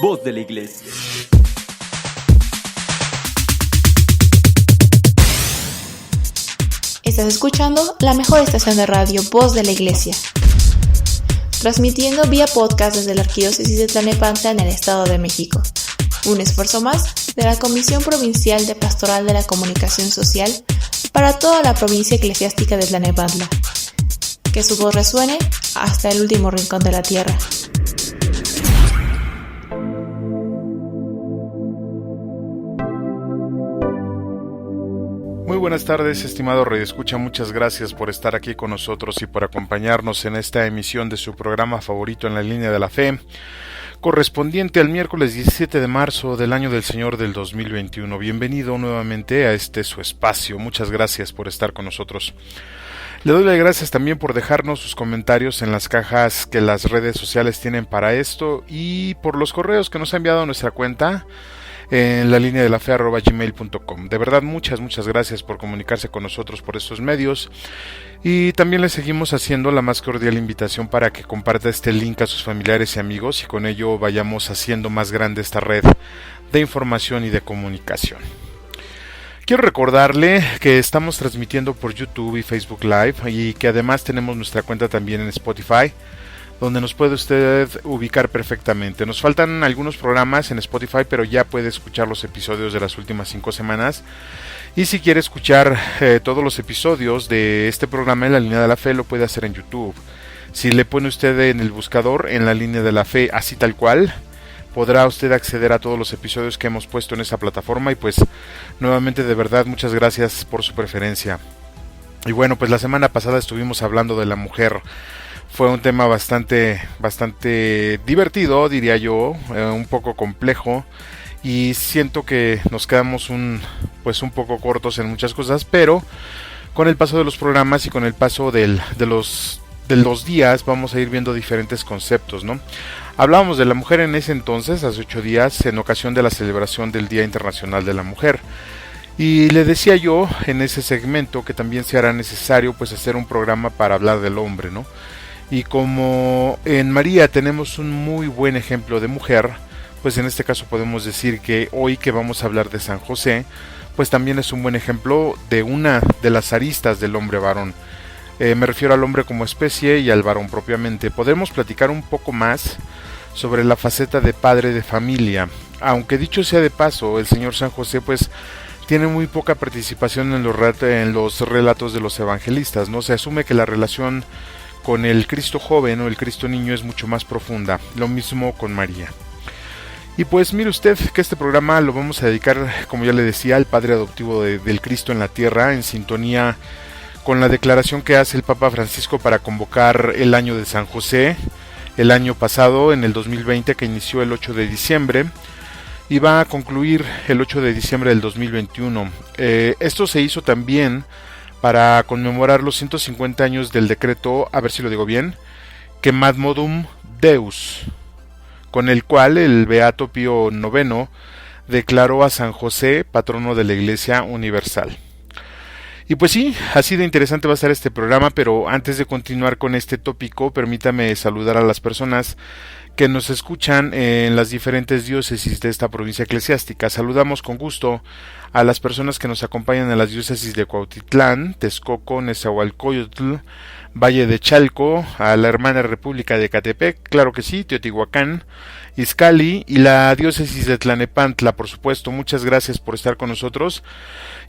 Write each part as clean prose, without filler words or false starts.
voz de la iglesia. Estás escuchando la mejor estación de radio, Voz de la Iglesia, transmitiendo vía podcast desde la Arquidiócesis de Tlalnepantla en el Estado de México. Un esfuerzo más de la Comisión Provincial de Pastoral de la Comunicación Social para toda la provincia eclesiástica de Tlalnepantla. Que su voz resuene hasta el último rincón de la tierra. Muy buenas tardes, estimado radioescucha, muchas gracias por estar aquí con nosotros y por acompañarnos en esta emisión de su programa favorito en la línea de la fe, correspondiente al miércoles 17 de marzo del año del Señor del 2021. Bienvenido nuevamente a su espacio, muchas gracias por estar con nosotros. Le doy las gracias también por dejarnos sus comentarios en las cajas que las redes sociales tienen para esto y por los correos que nos ha enviado a nuestra cuenta en la línea de la fe @gmail.com. De verdad, muchas gracias por comunicarse con nosotros por estos medios y también le seguimos haciendo la más cordial invitación para que comparta este link a sus familiares y amigos y con ello vayamos haciendo más grande esta red de información y de comunicación. Quiero recordarle que estamos transmitiendo por YouTube y Facebook Live y que además tenemos nuestra cuenta también en Spotify, donde nos puede usted ubicar perfectamente. Nos faltan algunos programas en Spotify, pero ya puede escuchar los episodios de las últimas 5 semanas. Y si quiere escuchar todos los episodios de este programa en la línea de la fe, lo puede hacer en YouTube. Si le pone usted en el buscador en la línea de la fe, así tal cual, podrá usted acceder a todos los episodios que hemos puesto en esa plataforma. Y pues nuevamente, de verdad, muchas gracias por su preferencia. Y bueno, pues la semana pasada estuvimos hablando de la mujer. Fue un tema bastante divertido, diría yo, un poco complejo, y siento que nos quedamos un poco cortos en muchas cosas, pero con el paso de los programas y con el paso de los días vamos a ir viendo diferentes conceptos, ¿no? Hablábamos de la mujer en ese entonces, hace 8 días, en ocasión de la celebración del Día Internacional de la Mujer. Y le decía yo en ese segmento que también se hará necesario hacer un programa para hablar del hombre, ¿no? Y como en María tenemos un muy buen ejemplo de mujer, pues en este caso podemos decir que hoy que vamos a hablar de San José, pues también es un buen ejemplo de una de las aristas del hombre varón. Me refiero al hombre como especie y al varón propiamente. Podemos platicar un poco más sobre la faceta de padre de familia. Aunque dicho sea de paso, el señor San José tiene muy poca participación en los relatos de los evangelistas, ¿no? Se asume que la relación con el Cristo joven o el Cristo niño es mucho más profunda, lo mismo con María. Y pues mire usted que este programa lo vamos a dedicar, como ya le decía, al Padre adoptivo del Cristo en la tierra, en sintonía con la declaración que hace el Papa Francisco para convocar el año de San José, el año pasado, en el 2020, que inició el 8 de diciembre, y va a concluir el 8 de diciembre del 2021. Esto se hizo también para conmemorar los 150 años del decreto, a ver si lo digo bien, Quemadmodum Deus, con el cual el Beato Pío IX declaró a San José patrono de la Iglesia Universal. Y pues sí, así de interesante va a estar este programa, pero antes de continuar con este tópico, permítame saludar a las personas que nos escuchan en las diferentes diócesis de esta provincia eclesiástica. Saludamos con gusto a las personas que nos acompañan en las diócesis de Cuautitlán, Texcoco, Nezahualcóyotl, Valle de Chalco, a la hermana República de Ecatepec, claro que sí, Teotihuacán, Izcalli y la diócesis de Tlalnepantla, por supuesto. Muchas gracias por estar con nosotros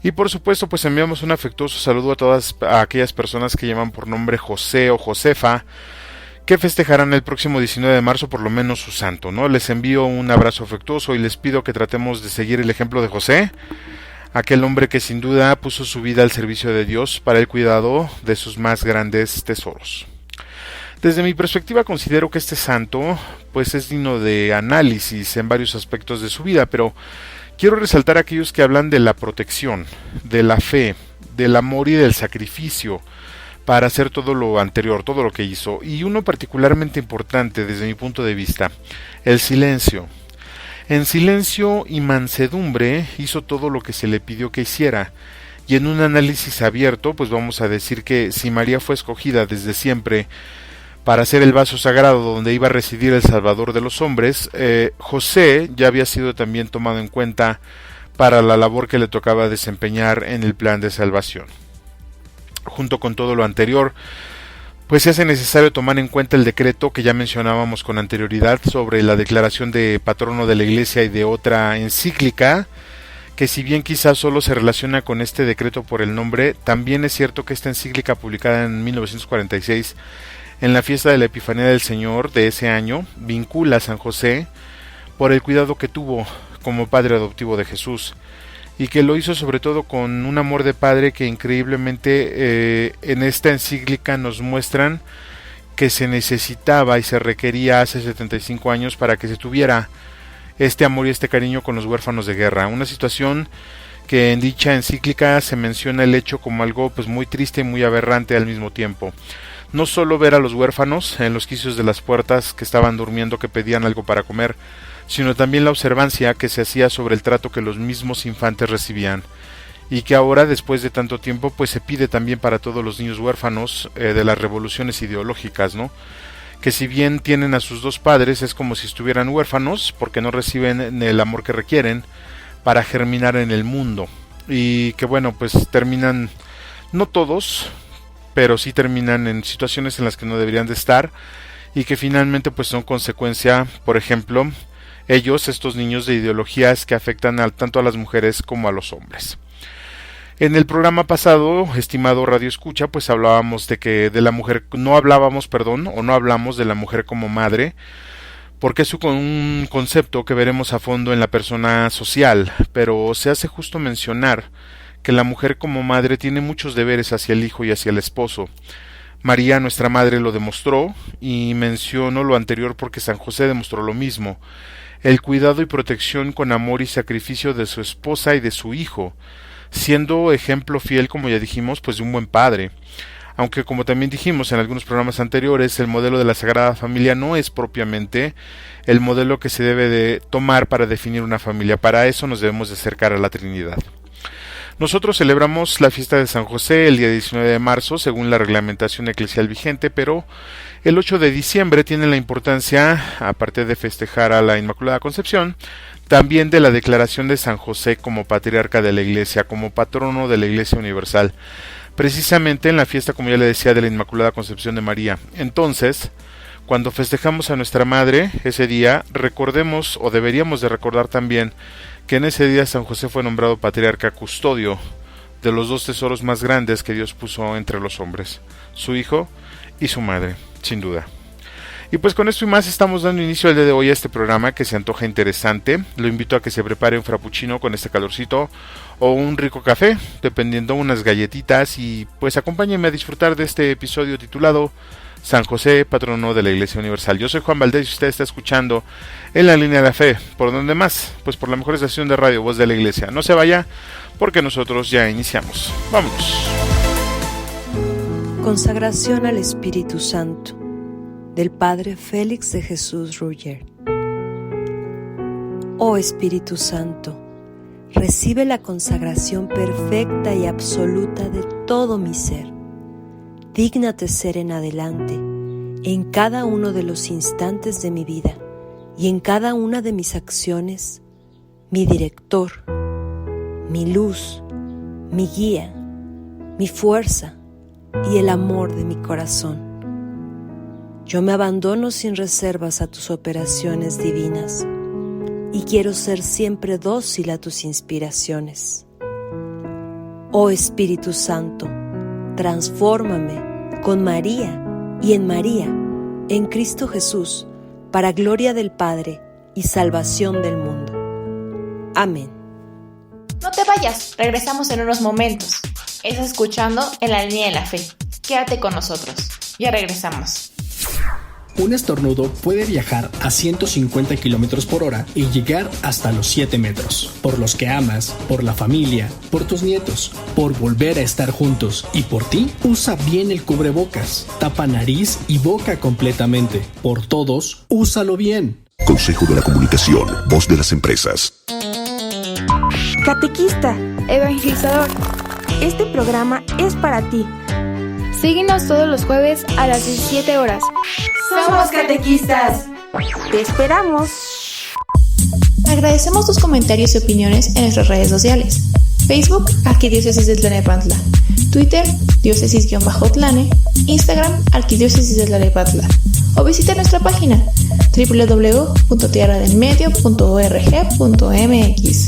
y por supuesto enviamos un afectuoso saludo a todas aquellas personas que llaman por nombre José o Josefa, que festejarán el próximo 19 de marzo por lo menos su santo, ¿no? Les envío un abrazo afectuoso y les pido que tratemos de seguir el ejemplo de José, aquel hombre que sin duda puso su vida al servicio de Dios para el cuidado de sus más grandes tesoros. Desde mi perspectiva considero que este santo es digno de análisis en varios aspectos de su vida, pero quiero resaltar a aquellos que hablan de la protección, de la fe, del amor y del sacrificio para hacer todo lo anterior, todo lo que hizo, y uno particularmente importante desde mi punto de vista, el silencio. En silencio y mansedumbre hizo todo lo que se le pidió que hiciera, y en un análisis abierto, vamos a decir que si María fue escogida desde siempre para ser el vaso sagrado donde iba a residir el Salvador de los hombres, José ya había sido también tomado en cuenta para la labor que le tocaba desempeñar en el plan de salvación. Junto con todo lo anterior, pues se hace necesario tomar en cuenta el decreto que ya mencionábamos con anterioridad sobre la declaración de patrono de la Iglesia y de otra encíclica, que si bien quizás solo se relaciona con este decreto por el nombre, también es cierto que esta encíclica publicada en 1946 en la fiesta de la Epifanía del Señor de ese año vincula a San José por el cuidado que tuvo como padre adoptivo de Jesús, y que lo hizo sobre todo con un amor de padre que increíblemente en esta encíclica nos muestran que se necesitaba y se requería hace 75 años para que se tuviera este amor y este cariño con los huérfanos de guerra. Una situación que en dicha encíclica se menciona el hecho como algo pues muy triste y muy aberrante al mismo tiempo. No solo ver a los huérfanos en los quicios de las puertas que estaban durmiendo, que pedían algo para comer, sino también la observancia que se hacía sobre el trato que los mismos infantes recibían, y que ahora, después de tanto tiempo, pues se pide también para todos los niños huérfanos de las revoluciones ideológicas, ¿no? Que si bien tienen a sus dos padres, es como si estuvieran huérfanos, porque no reciben el amor que requieren para germinar en el mundo, y que bueno, pues terminan, no todos, pero sí terminan en situaciones en las que no deberían de estar, y que finalmente pues son consecuencia, por ejemplo, ellos, estos niños, de ideologías que afectan tanto a las mujeres como a los hombres. En el programa pasado, estimado Radio Escucha, pues hablábamos no hablamos de la mujer como madre, porque es un concepto que veremos a fondo en la persona social, pero se hace justo mencionar que la mujer como madre tiene muchos deberes hacia el hijo y hacia el esposo. María, nuestra madre, lo demostró, y menciono lo anterior porque San José demostró lo mismo: el cuidado y protección con amor y sacrificio de su esposa y de su hijo, siendo ejemplo fiel, como ya dijimos, pues de un buen padre. Aunque, como también dijimos en algunos programas anteriores, el modelo de la Sagrada Familia no es propiamente el modelo que se debe de tomar para definir una familia. Para eso nos debemos de acercar a la Trinidad. Nosotros celebramos la fiesta de San José el día 19 de marzo, según la reglamentación eclesial vigente, pero el 8 de diciembre tiene la importancia, aparte de festejar a la Inmaculada Concepción, también de la declaración de San José como patriarca de la Iglesia, como patrono de la Iglesia Universal, precisamente en la fiesta, como ya le decía, de la Inmaculada Concepción de María. Entonces, cuando festejamos a nuestra Madre ese día, recordemos, o deberíamos de recordar también, que en ese día San José fue nombrado patriarca custodio de los dos tesoros más grandes que Dios puso entre los hombres, su hijo y su madre, sin duda. Y pues con esto y más estamos dando inicio el día de hoy a este programa que se antoja interesante. Lo invito a que se prepare un frappuccino con este calorcito o un rico café, dependiendo, unas galletitas, y pues acompáñenme a disfrutar de este episodio titulado San José, patrono de la Iglesia Universal. Yo soy Juan Valdés y usted está escuchando En la Línea de la Fe. ¿Por dónde más? Pues por la mejor estación de radio, Voz de la Iglesia. No se vaya, porque nosotros ya iniciamos. ¡Vámonos! Consagración al Espíritu Santo, del Padre Félix de Jesús Ruller. Oh Espíritu Santo, recibe la consagración perfecta y absoluta de todo mi ser. Dígnate ser en adelante, en cada uno de los instantes de mi vida y en cada una de mis acciones, mi director, mi luz, mi guía, mi fuerza y el amor de mi corazón. Yo me abandono sin reservas a tus operaciones divinas y quiero ser siempre dócil a tus inspiraciones. Oh Espíritu Santo, transfórmame con María y en María, en Cristo Jesús, para gloria del Padre y salvación del mundo. Amén. No te vayas, regresamos en unos momentos. Estás escuchando En la Línea de la Fe. Quédate con nosotros. Ya regresamos. Un estornudo puede viajar a 150 km por hora y llegar hasta los 7 metros. Por los que amas, por la familia, por tus nietos, por volver a estar juntos y por ti, usa bien el cubrebocas. Tapa nariz y boca completamente. Por todos, úsalo bien. Consejo de la Comunicación, voz de las empresas. Catequista, evangelizador, programa es para ti. Síguenos todos los jueves a las 17 horas Somos catequistas. ¡Te esperamos! Agradecemos tus comentarios y opiniones en nuestras redes sociales. Facebook, Arquidiócesis de Tlanepantla. Twitter, diócesis-tlane. Instagram, Arquidiócesis de Tlanepantla. O visita nuestra página www.tierradelmedio.org.mx.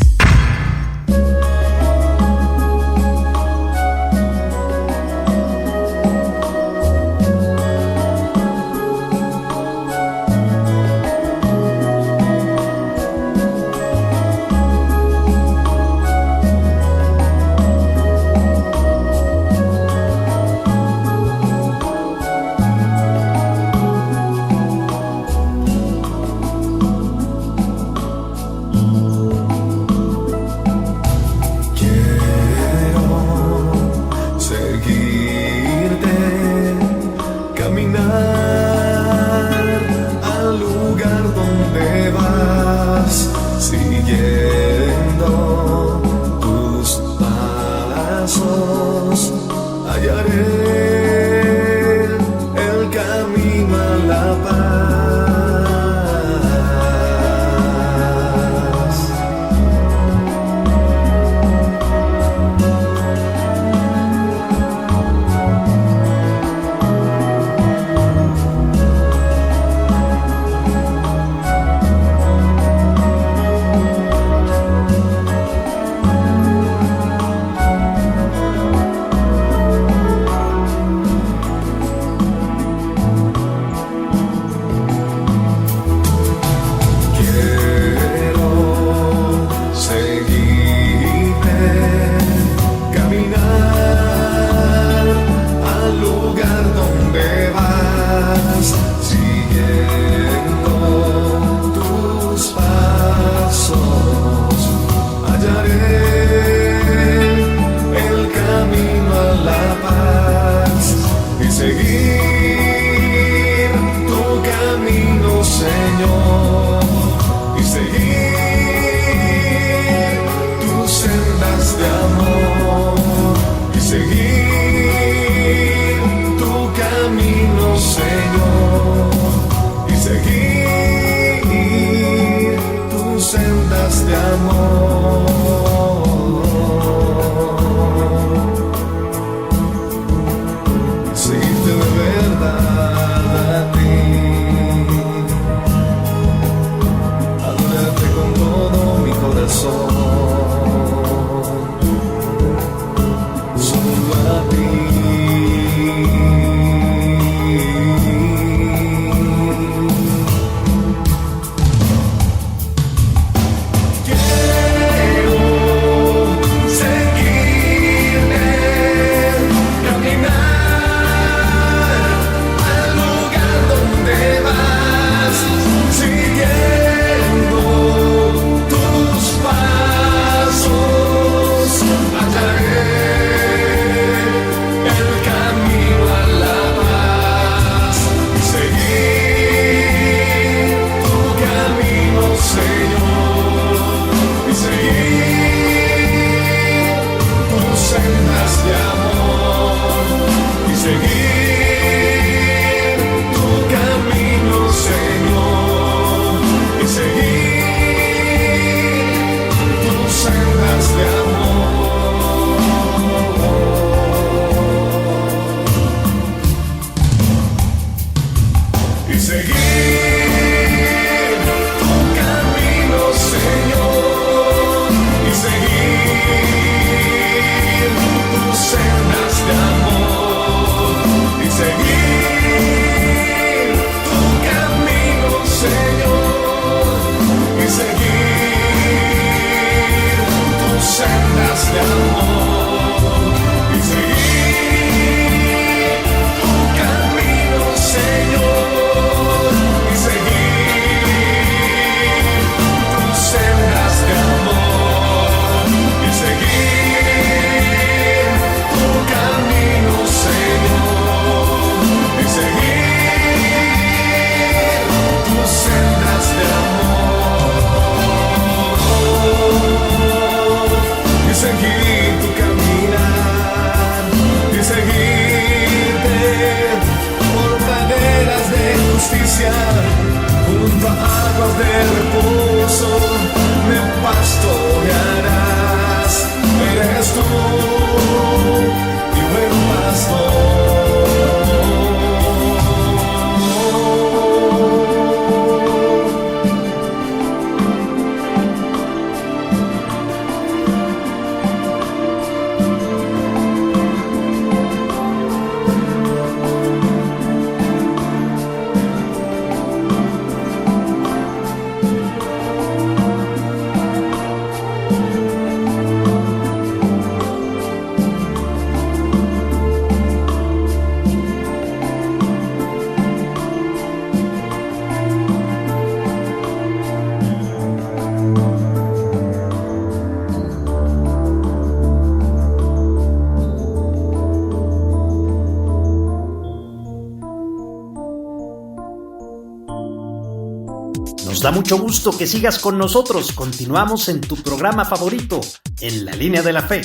Nos da mucho gusto que sigas con nosotros. Continuamos en tu programa favorito, En la Línea de la Fe.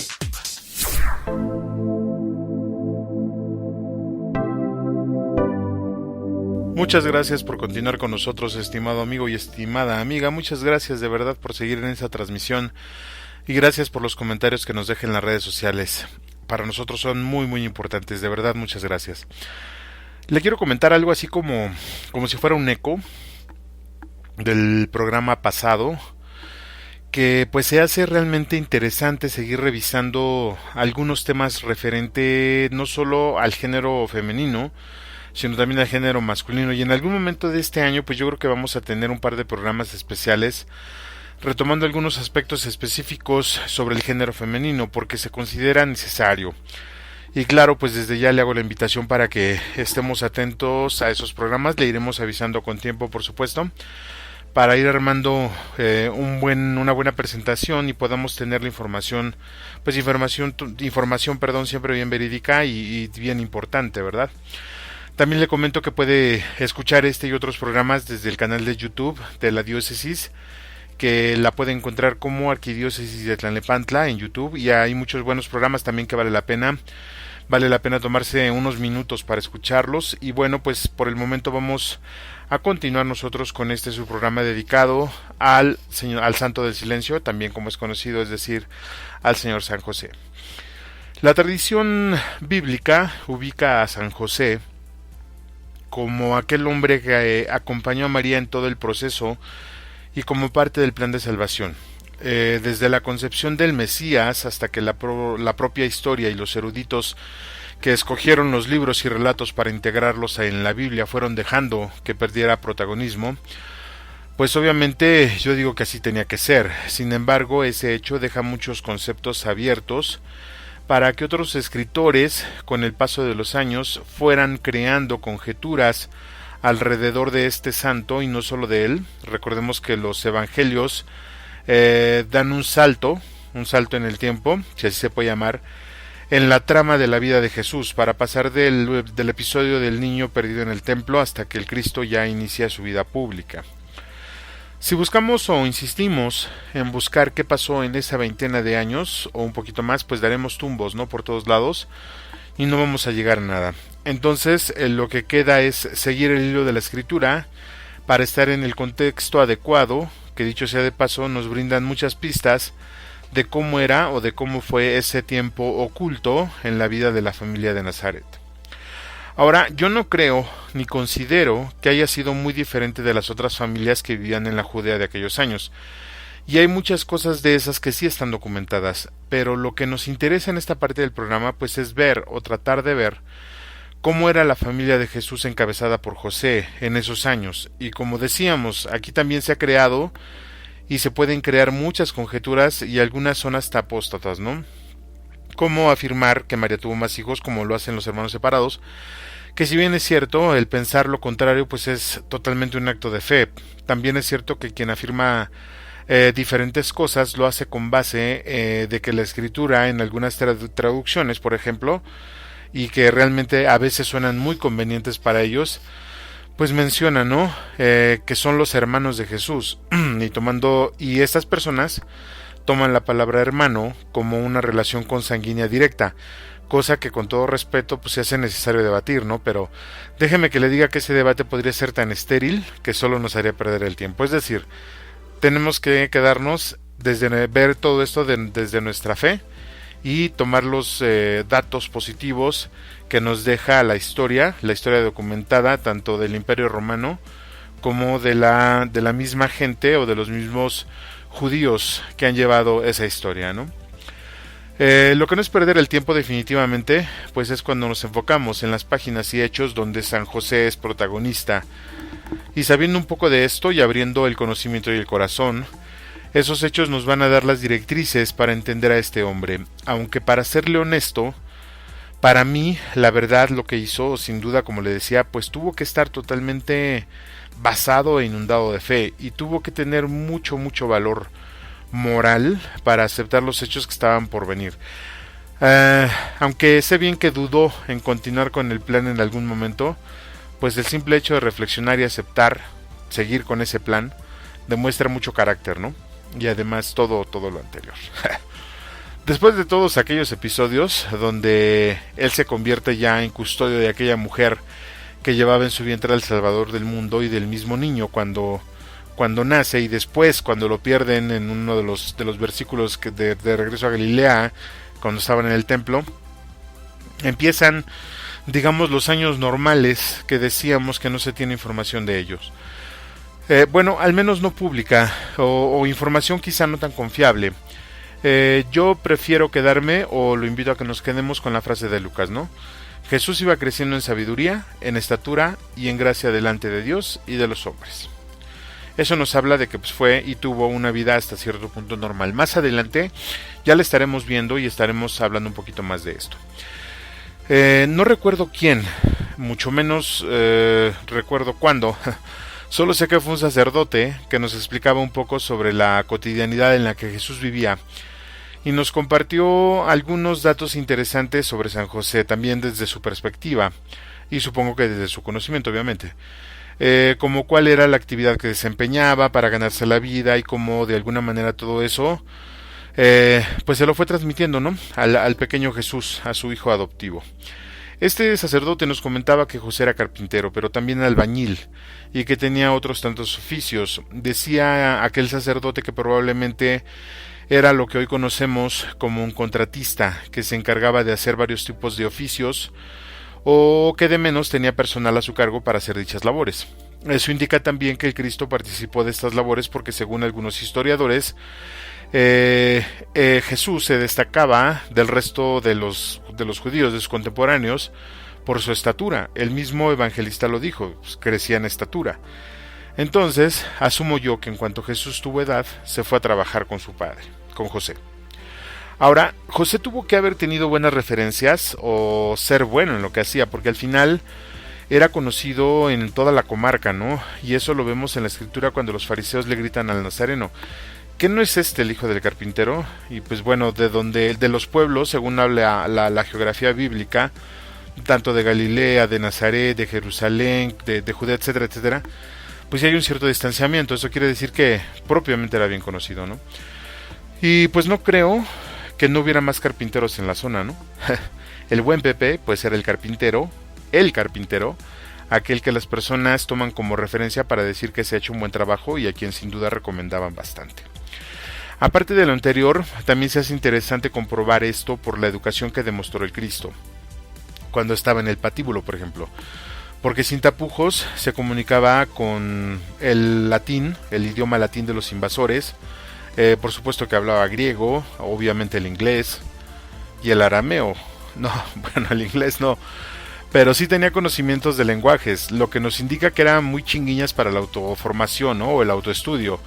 Muchas gracias por continuar con nosotros, estimado amigo y estimada amiga. Muchas gracias de verdad por seguir en esta transmisión y gracias por los comentarios que nos dejen en las redes sociales. Para nosotros son muy importantes, de verdad, muchas gracias. Le quiero comentar algo así como si fuera un eco del programa pasado, que pues se hace realmente interesante seguir revisando algunos temas referente no solo al género femenino, sino también al género masculino, y en algún momento de este año pues yo creo que vamos a tener un par de programas especiales retomando algunos aspectos específicos sobre el género femenino porque se considera necesario. Y claro, pues desde ya le hago la invitación para que estemos atentos a esos programas, le iremos avisando con tiempo, por supuesto, para ir armando una buena presentación y podamos tener la información siempre bien verídica y bien importante, ¿verdad? También le comento que puede escuchar este y otros programas desde el canal de YouTube de la Diócesis, que la puede encontrar como Arquidiócesis de Tlalnepantla en YouTube, y hay muchos buenos programas también que vale la pena tomarse unos minutos para escucharlos. Y bueno, pues por el momento vamos a continuar nosotros con su programa dedicado al Santo del Silencio, también como es conocido, es decir, al Señor San José. La tradición bíblica ubica a San José como aquel hombre que acompañó a María en todo el proceso y como parte del plan de salvación. Desde la concepción del Mesías hasta que la propia historia y los eruditos que escogieron los libros y relatos para integrarlos en la Biblia fueron dejando que perdiera protagonismo, pues obviamente yo digo que así tenía que ser. Sin embargo, ese hecho deja muchos conceptos abiertos para que otros escritores, con el paso de los años, fueran creando conjeturas alrededor de este santo y no solo de él. Recordemos que los evangelios dan un salto en el tiempo, si así se puede llamar, en la trama de la vida de Jesús, para pasar del episodio del niño perdido en el templo hasta que el Cristo ya inicia su vida pública. Si buscamos o insistimos en buscar qué pasó en esa veintena de años o un poquito más, pues daremos tumbos, ¿no?, por todos lados y no vamos a llegar a nada. Entonces lo que queda es seguir el hilo de la escritura para estar en el contexto adecuado, que dicho sea de paso nos brindan muchas pistas de cómo era o de cómo fue ese tiempo oculto en la vida de la familia de Nazaret. Ahora, yo no creo ni considero que haya sido muy diferente de las otras familias que vivían en la Judea de aquellos años, y hay muchas cosas de esas que sí están documentadas, pero lo que nos interesa en esta parte del programa pues es ver o tratar de ver cómo era la familia de Jesús encabezada por José en esos años. Y como decíamos, aquí también se ha creado y se pueden crear muchas conjeturas y algunas son hasta apóstatas, ¿no? Como afirmar que María tuvo más hijos, como lo hacen los hermanos separados, que si bien es cierto, el pensar lo contrario pues es totalmente un acto de fe. También es cierto que quien afirma diferentes cosas lo hace con base de que la escritura en algunas traducciones, por ejemplo, y que realmente a veces suenan muy convenientes para ellos, pues menciona, ¿no?, que son los hermanos de Jesús, y estas personas toman la palabra hermano como una relación consanguínea directa, cosa que con todo respeto pues se hace necesario debatir, ¿no? Pero déjeme que le diga que ese debate podría ser tan estéril que solo nos haría perder el tiempo. Es decir, tenemos que quedarnos ver todo esto desde nuestra fe y tomar los datos positivos que nos deja la historia documentada tanto del Imperio Romano como de la misma gente o de los mismos judíos que han llevado esa historia, ¿no? Lo que no es perder el tiempo definitivamente, pues es cuando nos enfocamos en las páginas y hechos donde San José es protagonista. Y sabiendo un poco de esto y abriendo el conocimiento y el corazón, esos hechos nos van a dar las directrices para entender a este hombre. Aunque para serle honesto, para mí, la verdad, lo que hizo, sin duda, como le decía, pues tuvo que estar totalmente basado e inundado de fe, y tuvo que tener mucho valor moral para aceptar los hechos que estaban por venir. Aunque sé bien que dudó en continuar con el plan en algún momento, pues el simple hecho de reflexionar y aceptar seguir con ese plan, demuestra mucho carácter, ¿no? Y además todo lo anterior. Después de todos aquellos episodios donde él se convierte ya en custodio de aquella mujer que llevaba en su vientre al Salvador del mundo y del mismo niño cuando nace, y después cuando lo pierden en uno de los versículos de regreso a Galilea, cuando estaban en el templo, empiezan, digamos, los años normales que decíamos que no se tiene información de ellos. Bueno, al menos no pública, o información quizá no tan confiable. Yo prefiero quedarme, o lo invito a que nos quedemos con la frase de Lucas, ¿no? Jesús iba creciendo en sabiduría, en estatura y en gracia delante de Dios y de los hombres. Eso nos habla de que pues, fue y tuvo una vida hasta cierto punto normal. Más adelante ya la estaremos viendo y estaremos hablando un poquito más de esto. No recuerdo quién, mucho menos recuerdo cuándo. Solo sé que fue un sacerdote que nos explicaba un poco sobre la cotidianidad en la que Jesús vivía y nos compartió algunos datos interesantes sobre San José, también desde su perspectiva y supongo que desde su conocimiento, obviamente. Como cuál era la actividad que desempeñaba para ganarse la vida y cómo de alguna manera todo eso pues se lo fue transmitiendo, ¿no? al pequeño Jesús, a su hijo adoptivo. Este sacerdote nos comentaba que José era carpintero, pero también albañil, y que tenía otros tantos oficios. Decía aquel sacerdote que probablemente era lo que hoy conocemos como un contratista, que se encargaba de hacer varios tipos de oficios, o que de menos tenía personal a su cargo para hacer dichas labores. Eso indica también que el Cristo participó de estas labores porque, según algunos historiadores, Jesús se destacaba del resto de los judíos, de sus contemporáneos, por su estatura. El mismo evangelista lo dijo, pues, crecía en estatura. Entonces, asumo yo que en cuanto Jesús tuvo edad, se fue a trabajar con su padre, con José. Ahora, José tuvo que haber tenido buenas referencias o ser bueno en lo que hacía, porque al final era conocido en toda la comarca, ¿no? Y eso lo vemos en la escritura cuando los fariseos le gritan al nazareno: ¿qué no es este el hijo del carpintero? Y pues bueno, de los pueblos, según habla la geografía bíblica, tanto de Galilea, de Nazaret, de Jerusalén, de Judea, etcétera, etcétera, pues hay un cierto distanciamiento. Eso quiere decir que propiamente era bien conocido, ¿no? Y pues no creo que no hubiera más carpinteros en la zona, ¿no? El buen Pepe, pues era el carpintero, aquel que las personas toman como referencia para decir que se ha hecho un buen trabajo y a quien sin duda recomendaban bastante. Aparte de lo anterior, también se hace interesante comprobar esto por la educación que demostró el Cristo cuando estaba en el patíbulo, por ejemplo, porque sin tapujos se comunicaba con el latín, el idioma latín de los invasores. Por supuesto que hablaba griego, obviamente el inglés y el arameo. No, bueno, el inglés no, pero sí tenía conocimientos de lenguajes, lo que nos indica que eran muy chinguiñas para la autoformación, ¿no? O el autoestudio,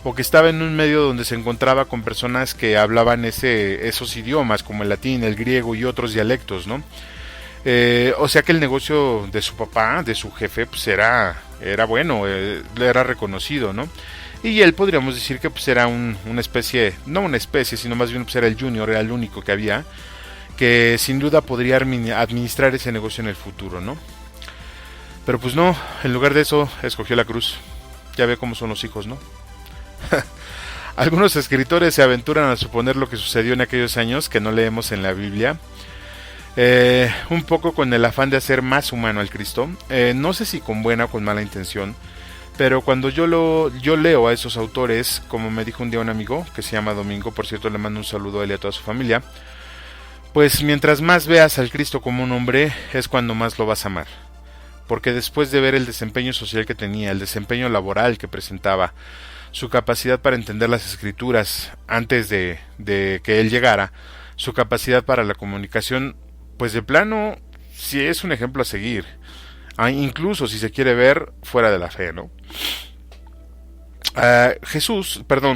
o que estaba en un medio donde se encontraba con personas que hablaban esos idiomas, como el latín, el griego y otros dialectos, ¿no? O sea que el negocio de su papá, de su jefe, pues era bueno, era reconocido, ¿no? Y él podríamos decir que pues era una especie, no una especie, sino más bien pues era el junior, era el único que había, que sin duda podría administrar ese negocio en el futuro, ¿no? Pero pues no, en lugar de eso escogió la cruz. Ya ve cómo son los hijos, ¿no? Algunos escritores se aventuran a suponer lo que sucedió en aquellos años que no leemos en la Biblia, un poco con el afán de hacer más humano al Cristo. No sé si con buena o con mala intención, pero cuando yo leo a esos autores, como me dijo un día un amigo que se llama Domingo, por cierto le mando un saludo a él y a toda su familia, pues mientras más veas al Cristo como un hombre, es cuando más lo vas a amar. Porque después de ver el desempeño social que tenía, el desempeño laboral que presentaba, su capacidad para entender las escrituras antes de que él llegara, su capacidad para la comunicación, pues de plano sí es un ejemplo a seguir, incluso si se quiere ver fuera de la fe, ¿no?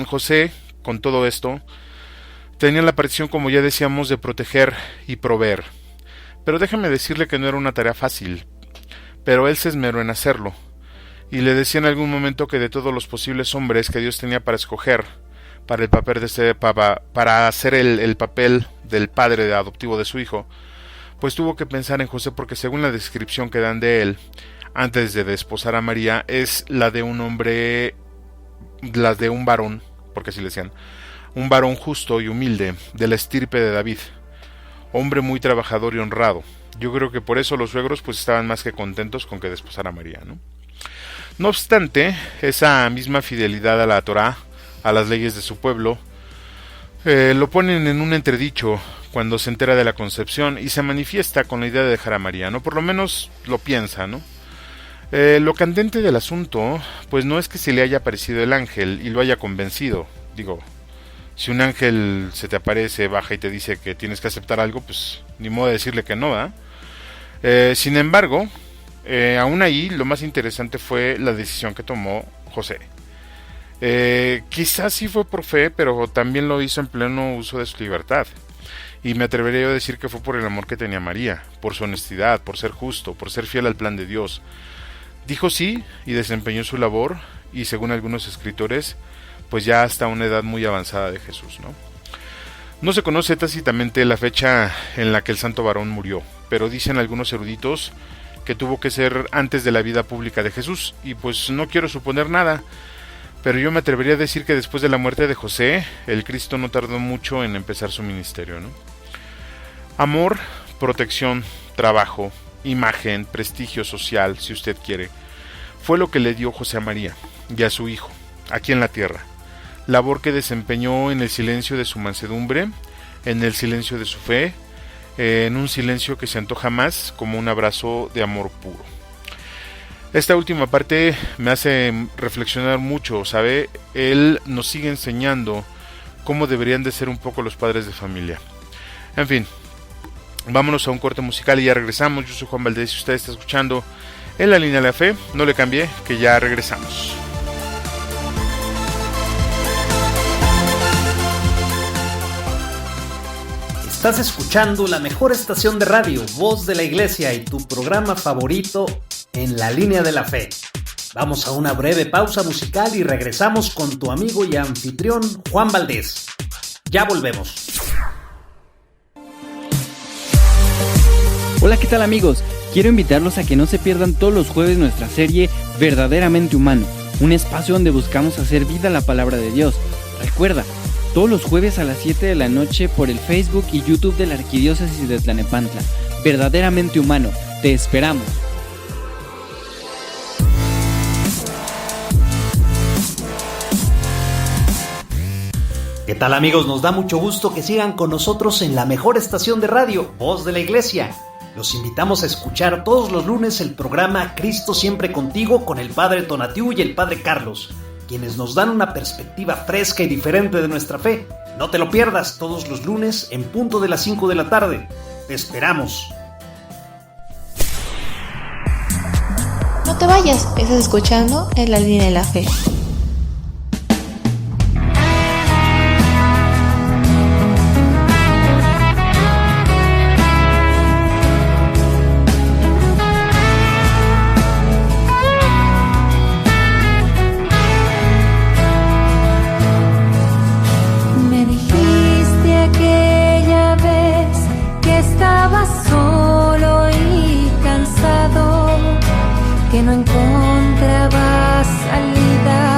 José, con todo esto, tenía la aparición, como ya decíamos, de proteger y proveer, pero déjeme decirle que no era una tarea fácil, pero él se esmeró en hacerlo, y le decía en algún momento que de todos los posibles hombres que Dios tenía para escoger para el papel para hacer el papel del padre adoptivo de su hijo, pues tuvo que pensar en José, porque según la descripción que dan de él antes de desposar a María, es la de un hombre las de un varón, porque así le decían, un varón justo y humilde, de la estirpe de David, hombre muy trabajador y honrado. Yo creo que por eso los suegros pues estaban más que contentos con que desposara a María, ¿no? No obstante, esa misma fidelidad a la Torá, a las leyes de su pueblo, lo ponen en un entredicho cuando se entera de la concepción y se manifiesta con la idea de dejar a María, ¿no? Por lo menos lo piensa, ¿no? Lo candente del asunto, pues no es que se le haya aparecido el ángel y lo haya convencido. Digo, si un ángel se te aparece, baja y te dice que tienes que aceptar algo, pues ni modo de decirle que no, ¿eh? Sin embargo, aún ahí lo más interesante fue la decisión que tomó José. Quizás sí fue por fe, pero también lo hizo en pleno uso de su libertad. Y me atrevería a decir que fue por el amor que tenía María, por su honestidad, por ser justo, por ser fiel al plan de Dios. Dijo sí y desempeñó su labor, y según algunos escritores, pues ya hasta una edad muy avanzada de Jesús, ¿no? No se conoce tácitamente la fecha en la que el santo varón murió, pero dicen algunos eruditos que tuvo que ser antes de la vida pública de Jesús, y pues no quiero suponer nada, pero yo me atrevería a decir que después de la muerte de José, el Cristo no tardó mucho en empezar su ministerio, ¿no? Amor, protección, trabajo, imagen, prestigio social, si usted quiere, fue lo que le dio José a María y a su hijo, aquí en la tierra. Labor que desempeñó en el silencio de su mansedumbre, en el silencio de su fe, en un silencio que se antoja más como un abrazo de amor puro. Esta última parte me hace reflexionar mucho, ¿sabe? Él nos sigue enseñando cómo deberían de ser un poco los padres de familia. En fin, vámonos a un corte musical y ya regresamos. Yo soy Juan Valdés y usted está escuchando En la Línea de la Fe. No le cambie, que ya regresamos. Estás escuchando la mejor estación de radio, Voz de la Iglesia, y tu programa favorito, En la Línea de la Fe. Vamos a una breve pausa musical y regresamos con tu amigo y anfitrión Juan Valdés. Ya volvemos. Hola, ¿qué tal amigos? Quiero invitarlos a que no se pierdan todos los jueves nuestra serie Verdaderamente Humano, un espacio donde buscamos hacer vida a la palabra de Dios. Recuerda, todos los jueves a las 7 de la noche por el Facebook y YouTube de la Arquidiócesis de Tlalnepantla. Verdaderamente Humano, te esperamos. ¿Qué tal amigos? Nos da mucho gusto que sigan con nosotros en la mejor estación de radio, Voz de la Iglesia. Los invitamos a escuchar todos los lunes el programa Cristo Siempre Contigo con el Padre Tonatiu y el Padre Carlos, quienes nos dan una perspectiva fresca y diferente de nuestra fe. No te lo pierdas, todos los lunes en punto de las 5 de la tarde. Te esperamos. No te vayas, estás escuchando En la Línea de la Fe. Que no encontraba salida.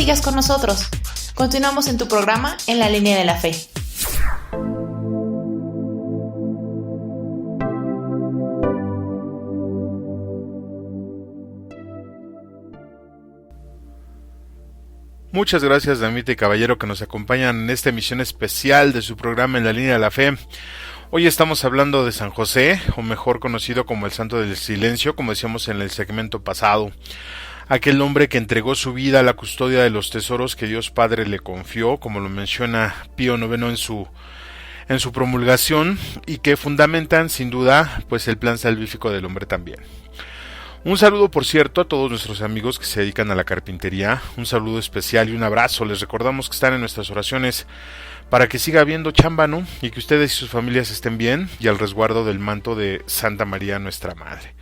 sigas con nosotros. Continuamos en tu programa En la Línea de la Fe. Muchas gracias, damita y caballero, que nos acompañan en esta emisión especial de su programa En la Línea de la Fe. Hoy estamos hablando de San José, o mejor conocido como el Santo del Silencio, como decíamos en el segmento pasado. Aquel hombre que entregó su vida a la custodia de los tesoros que Dios Padre le confió, como lo menciona Pío IX en su promulgación, y que fundamentan sin duda pues el plan salvífico del hombre también. Un saludo, por cierto, a todos nuestros amigos que se dedican a la carpintería. Un saludo especial y un abrazo. Les recordamos que están en nuestras oraciones para que siga habiendo chamba, ¿no? Y que ustedes y sus familias estén bien y al resguardo del manto de Santa María, nuestra Madre.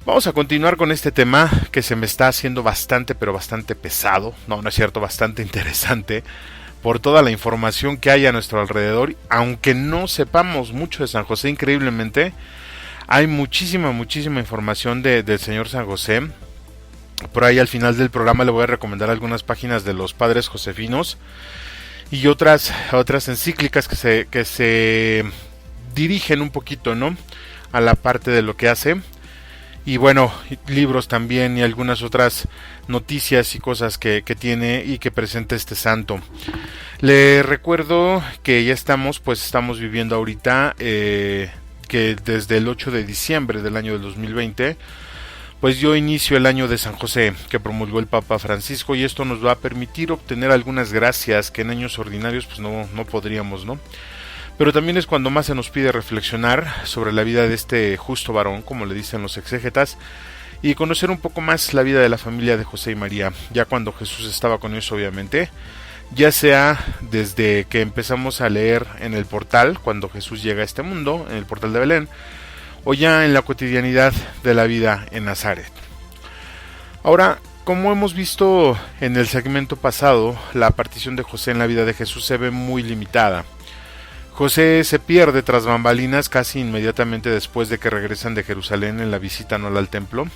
Vamos a continuar con este tema que se me está haciendo bastante, pero bastante pesado. No es cierto, bastante interesante por toda la información que hay a nuestro alrededor. Aunque no sepamos mucho de San José, increíblemente, hay muchísima información del señor San José. Por ahí al final del programa le voy a recomendar algunas páginas de los padres josefinos y otras encíclicas que se dirigen un poquito, ¿no?, a la parte de lo que hace. Y bueno, libros también y algunas otras noticias y cosas que tiene y que presenta este santo. Le recuerdo que ya estamos viviendo ahorita que desde el 8 de diciembre del año del 2020, pues dio inicio el año de San José, que promulgó el Papa Francisco, y esto nos va a permitir obtener algunas gracias que en años ordinarios pues no podríamos, ¿no? Pero también es cuando más se nos pide reflexionar sobre la vida de este justo varón, como le dicen los exégetas, y conocer un poco más la vida de la familia de José y María, ya cuando Jesús estaba con ellos, obviamente, ya sea desde que empezamos a leer en el portal, cuando Jesús llega a este mundo, en el portal de Belén, o ya en la cotidianidad de la vida en Nazaret. Ahora, como hemos visto en el segmento pasado, la partición de José en la vida de Jesús se ve muy limitada. José se pierde tras bambalinas casi inmediatamente después de que regresan de Jerusalén en la visita anual al templo,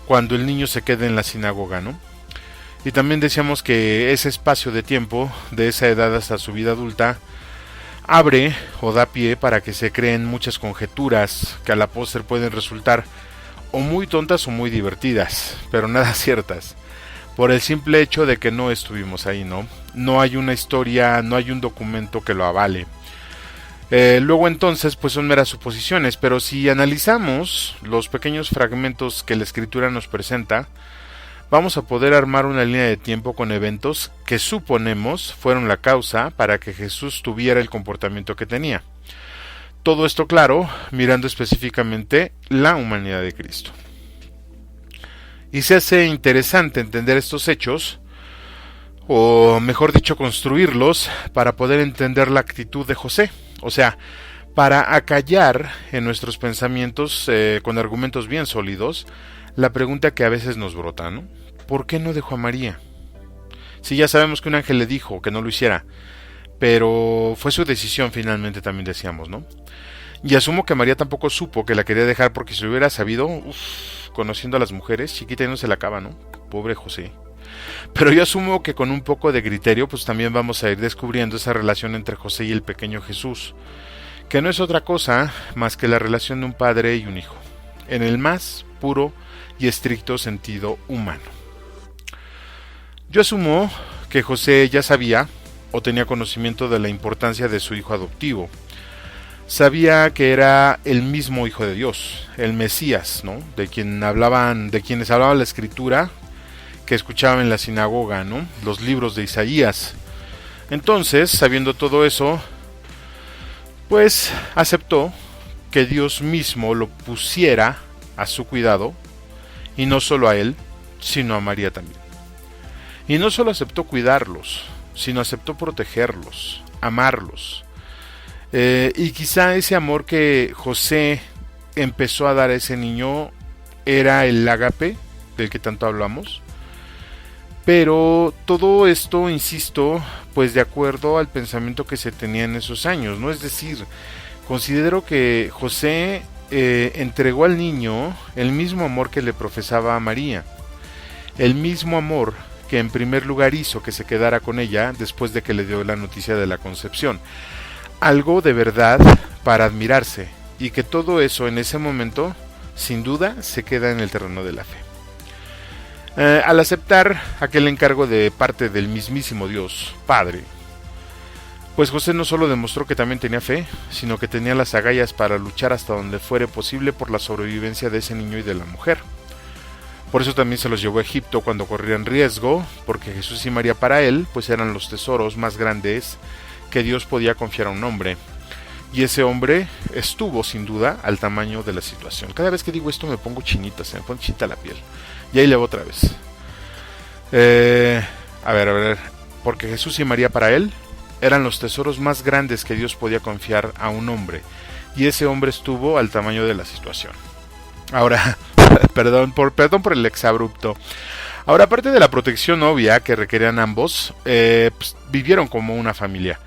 cuando el niño se queda en la sinagoga, ¿no? Y también decíamos que ese espacio de tiempo, de esa edad hasta su vida adulta, abre o da pie para que se creen muchas conjeturas que a la postre pueden resultar o muy tontas o muy divertidas, pero nada ciertas, por el simple hecho de que no estuvimos ahí, ¿no? No hay una historia, no hay un documento que lo avale. Luego entonces pues son meras suposiciones, pero si analizamos los pequeños fragmentos que la escritura nos presenta, vamos a poder armar una línea de tiempo con eventos que suponemos fueron la causa para que Jesús tuviera el comportamiento que tenía. Todo esto, claro, mirando específicamente la humanidad de Cristo. Y se hace interesante entender estos hechos, o mejor dicho, construirlos, para poder entender la actitud de José. O sea, para acallar en nuestros pensamientos, con argumentos bien sólidos, la pregunta que a veces nos brota, ¿no? ¿Por qué no dejó a María? Sí, ya sabemos que un ángel le dijo que no lo hiciera, pero fue su decisión finalmente, también decíamos, ¿no? Y asumo que María tampoco supo que la quería dejar, porque si lo hubiera sabido, conociendo a las mujeres, chiquita y no se la acaba, ¿no? Pobre José. Pero yo asumo que con un poco de criterio, pues también vamos a ir descubriendo esa relación entre José y el pequeño Jesús, que no es otra cosa más que la relación de un padre y un hijo, en el más puro y estricto sentido humano. Yo asumo que José ya sabía o tenía conocimiento de la importancia de su hijo adoptivo. Sabía que era el mismo Hijo de Dios, el Mesías, ¿no? De quienes hablaba la Escritura, que escuchaba en la sinagoga, ¿no? Los libros de Isaías. Entonces, sabiendo todo eso, pues aceptó que Dios mismo lo pusiera a su cuidado, y no solo a él, sino a María también. Y no solo aceptó cuidarlos, sino aceptó protegerlos, amarlos. Y quizá ese amor que José empezó a dar a ese niño era el ágape del que tanto hablamos. Pero todo esto, insisto, pues de acuerdo al pensamiento que se tenía en esos años, ¿no? Es decir, considero que José entregó al niño el mismo amor que le profesaba a María, el mismo amor que en primer lugar hizo que se quedara con ella después de que le dio la noticia de la concepción. Algo de verdad para admirarse, y que todo eso en ese momento, sin duda, se queda en el terreno de la fe. Al aceptar aquel encargo de parte del mismísimo Dios Padre, pues José no solo demostró que también tenía fe, sino que tenía las agallas para luchar hasta donde fuere posible por la sobrevivencia de ese niño y de la mujer. Por eso también se los llevó a Egipto cuando corrían riesgo, porque Jesús y María para él pues eran los tesoros más grandes que Dios podía confiar a un hombre. Y ese hombre estuvo sin duda al tamaño de la situación. Cada vez que digo esto me pongo chinita, se me pone chinita la piel. Y ahí le voy otra vez. A ver, porque Jesús y María para él eran los tesoros más grandes que Dios podía confiar a un hombre. Y ese hombre estuvo al tamaño de la situación. Ahora, perdón por el exabrupto. Ahora, aparte de la protección obvia que requerían ambos, pues, vivieron como una familia.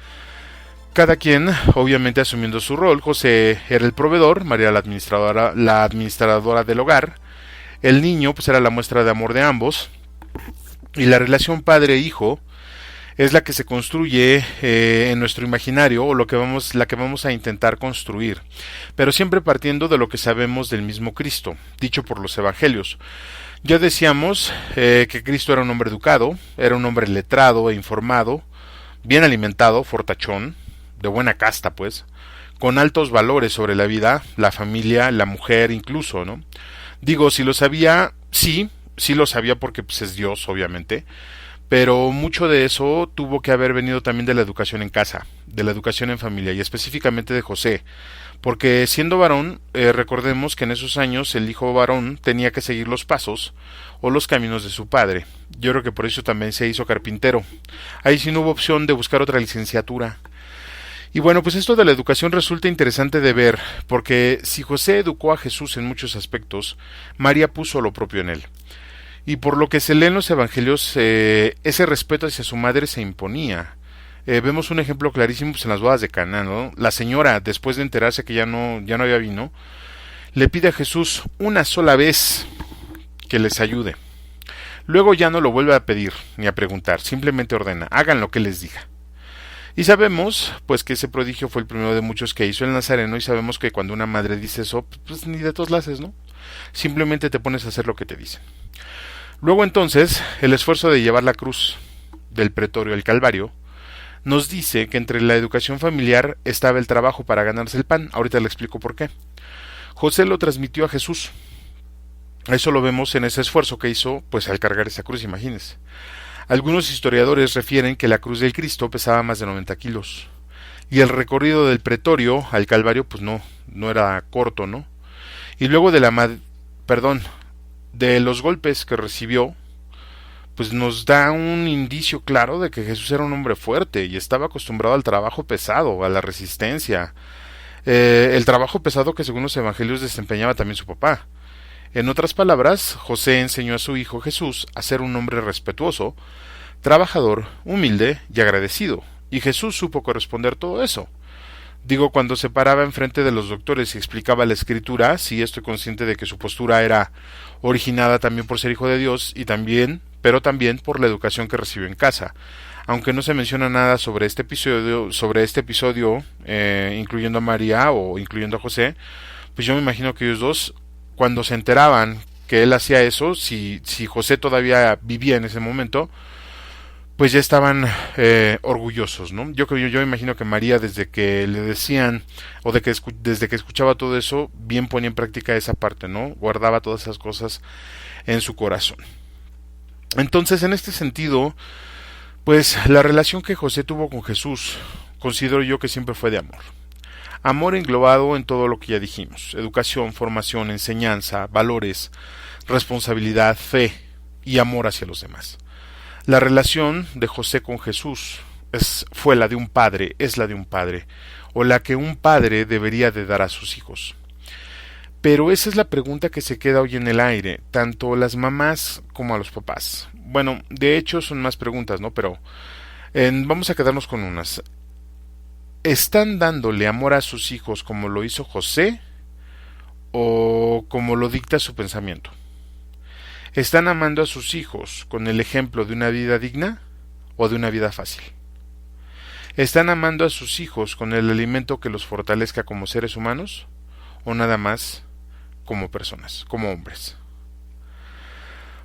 Cada quien, obviamente, asumiendo su rol. José era el proveedor, María la administradora del hogar. El niño, pues, era la muestra de amor de ambos. Y la relación padre-hijo es la que se construye en nuestro imaginario, o la que vamos a intentar construir, pero siempre partiendo de lo que sabemos del mismo Cristo, dicho por los evangelios. Ya decíamos que Cristo era un hombre educado, era un hombre letrado e informado, bien alimentado, fortachón, de buena casta pues, con altos valores sobre la vida, la familia, la mujer incluso, ¿no? Digo, si lo sabía, sí lo sabía porque pues, es Dios, obviamente. Pero mucho de eso tuvo que haber venido también de la educación en casa, de la educación en familia y específicamente de José, porque siendo varón, recordemos que en esos años el hijo varón tenía que seguir los pasos o los caminos de su padre. Yo creo que por eso también se hizo carpintero. Ahí sí no hubo opción de buscar otra licenciatura. Y bueno, pues esto de la educación resulta interesante de ver, porque si José educó a Jesús en muchos aspectos, María puso lo propio en él. Y por lo que se lee en los evangelios, ese respeto hacia su madre se imponía. Vemos un ejemplo clarísimo pues, en las bodas de Caná, ¿no? La señora, después de enterarse que ya no había vino, le pide a Jesús una sola vez que les ayude. Luego ya no lo vuelve a pedir ni a preguntar, simplemente ordena, hagan lo que les diga. Y sabemos, pues, que ese prodigio fue el primero de muchos que hizo el Nazareno, y sabemos que cuando una madre dice eso, pues ni de todos la haces, ¿no? Simplemente te pones a hacer lo que te dicen. Luego entonces, el esfuerzo de llevar la cruz del pretorio al Calvario nos dice que entre la educación familiar estaba el trabajo para ganarse el pan. Ahorita le explico por qué. José lo transmitió a Jesús. Eso lo vemos en ese esfuerzo que hizo, pues al cargar esa cruz, imagínense. Algunos historiadores refieren que la cruz del Cristo pesaba más de 90 kilos. Y el recorrido del pretorio al Calvario, pues no era corto, ¿no? Y luego de los golpes que recibió, pues nos da un indicio claro de que Jesús era un hombre fuerte y estaba acostumbrado al trabajo pesado, a la resistencia. El trabajo pesado que según los evangelios desempeñaba también su papá. En otras palabras, José enseñó a su hijo Jesús a ser un hombre respetuoso, trabajador, humilde y agradecido. Y Jesús supo corresponder todo eso. Digo, cuando se paraba enfrente de los doctores y explicaba la escritura, sí estoy consciente de que su postura era originada también por ser hijo de Dios pero también por la educación que recibió en casa. Aunque no se menciona nada sobre este episodio, incluyendo a María o incluyendo a José, pues yo me imagino que ellos dos, cuando se enteraban que él hacía eso, si José todavía vivía en ese momento, pues ya estaban orgullosos, ¿no? Yo imagino que María, desde que le decían, o desde que escuchaba todo eso, bien ponía en práctica esa parte, ¿no? Guardaba todas esas cosas en su corazón. Entonces, en este sentido, pues la relación que José tuvo con Jesús, considero yo que siempre fue de amor. Amor englobado en todo lo que ya dijimos: educación, formación, enseñanza, valores, responsabilidad, fe y amor hacia los demás. La relación de José con Jesús fue la de un padre, es la de un padre, o la que un padre debería de dar a sus hijos. Pero esa es la pregunta que se queda hoy en el aire, tanto a las mamás como a los papás. Bueno, de hecho son más preguntas, ¿no? Pero vamos a quedarnos con unas. ¿Están dándole amor a sus hijos como lo hizo José o como lo dicta su pensamiento? ¿Están amando a sus hijos con el ejemplo de una vida digna o de una vida fácil? ¿Están amando a sus hijos con el alimento que los fortalezca como seres humanos o nada más como personas, como hombres?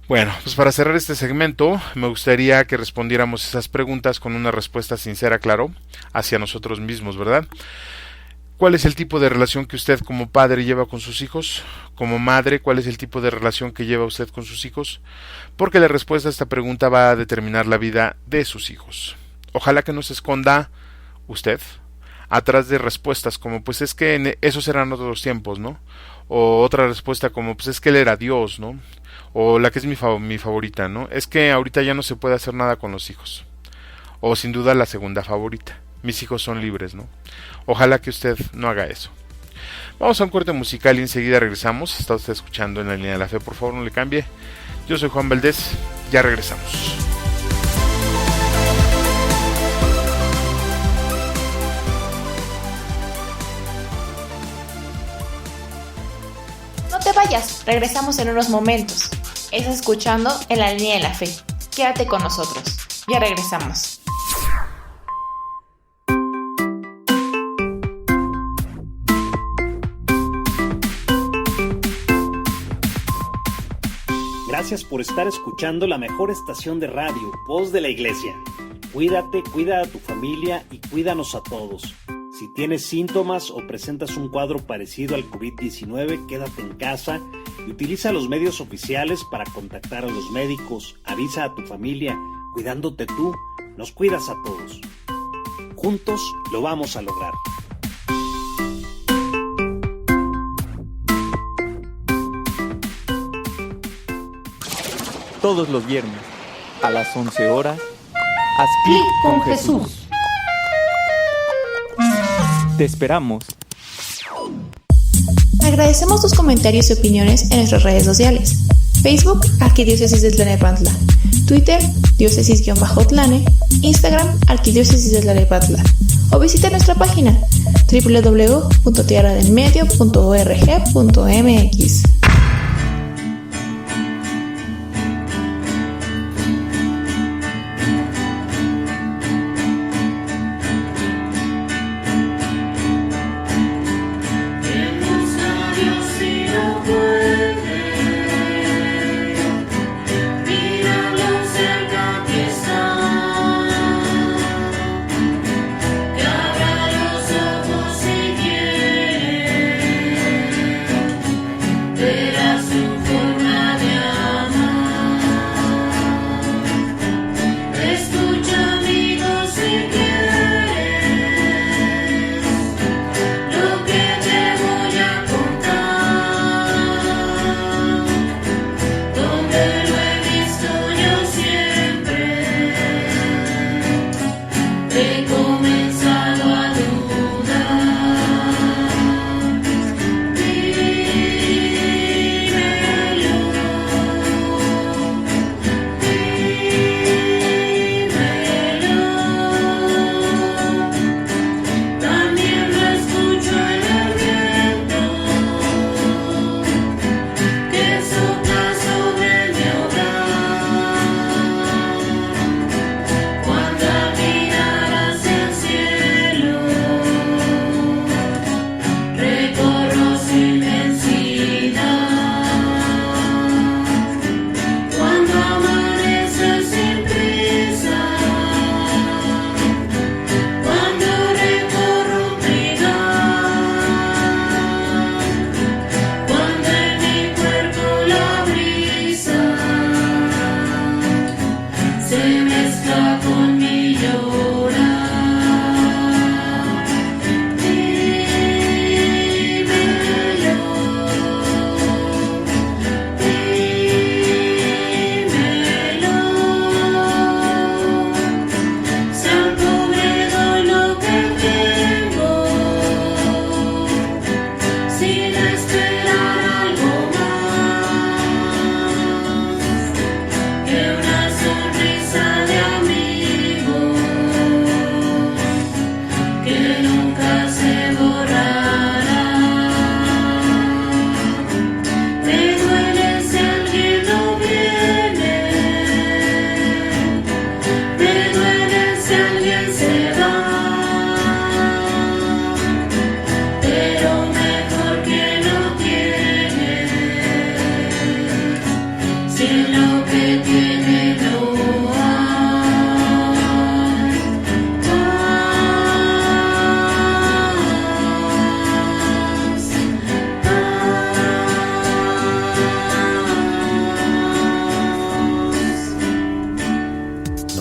Bueno, pues para cerrar este segmento me gustaría que respondiéramos esas preguntas con una respuesta sincera, claro, hacia nosotros mismos, ¿verdad? ¿Cuál es el tipo de relación que usted como padre lleva con sus hijos? Como madre, ¿cuál es el tipo de relación que lleva usted con sus hijos? Porque la respuesta a esta pregunta va a determinar la vida de sus hijos. Ojalá que no se esconda usted atrás de respuestas como pues es que esos eran otros tiempos, ¿no? O otra respuesta como pues es que él era Dios, ¿no? O la que es mi favorita, ¿no? Es que ahorita ya no se puede hacer nada con los hijos. O sin duda la segunda favorita. Mis hijos son libres, ¿no? Ojalá que usted no haga eso. Vamos a un corte musical y enseguida regresamos. Está usted escuchando En la Línea de la Fe, por favor no le cambie. Yo soy Juan Valdés, ya regresamos. No te vayas, regresamos en unos momentos. Estás escuchando En la Línea de la Fe. Quédate con nosotros, ya regresamos. Gracias por estar escuchando la mejor estación de radio, Voz de la Iglesia. Cuídate, cuida a tu familia y cuídanos a todos. Si tienes síntomas o presentas un cuadro parecido al COVID-19, quédate en casa y utiliza los medios oficiales para contactar a los médicos. Avisa a tu familia, cuidándote tú, nos cuidas a todos. Juntos lo vamos a lograr. Todos los viernes, a las 11 horas, haz clic con Jesús. Te esperamos. Agradecemos tus comentarios y opiniones en nuestras redes sociales. Facebook, Arquidiócesis de Tlanepantla. Twitter, Diócesis-Tlane. Instagram, Arquidiócesis de Tlanepantla. O visita nuestra página www.tierradelmedio.org.mx. Te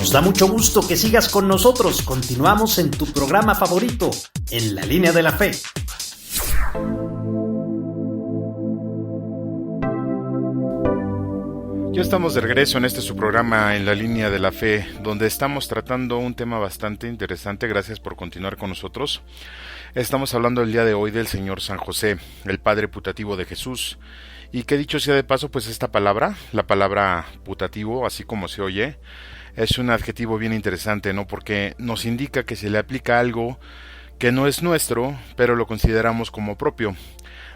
Nos da mucho gusto que sigas con nosotros. Continuamos en tu programa favorito, En la Línea de la Fe. Ya estamos de regreso en su programa En la Línea de la Fe, donde estamos tratando un tema bastante interesante. Gracias por continuar con nosotros. Estamos hablando el día de hoy del Señor San José, el Padre putativo de Jesús. Y que dicho sea de paso, pues esta palabra, la palabra putativo, así como se oye, es un adjetivo bien interesante, ¿no? Porque nos indica que se le aplica algo que no es nuestro, pero lo consideramos como propio.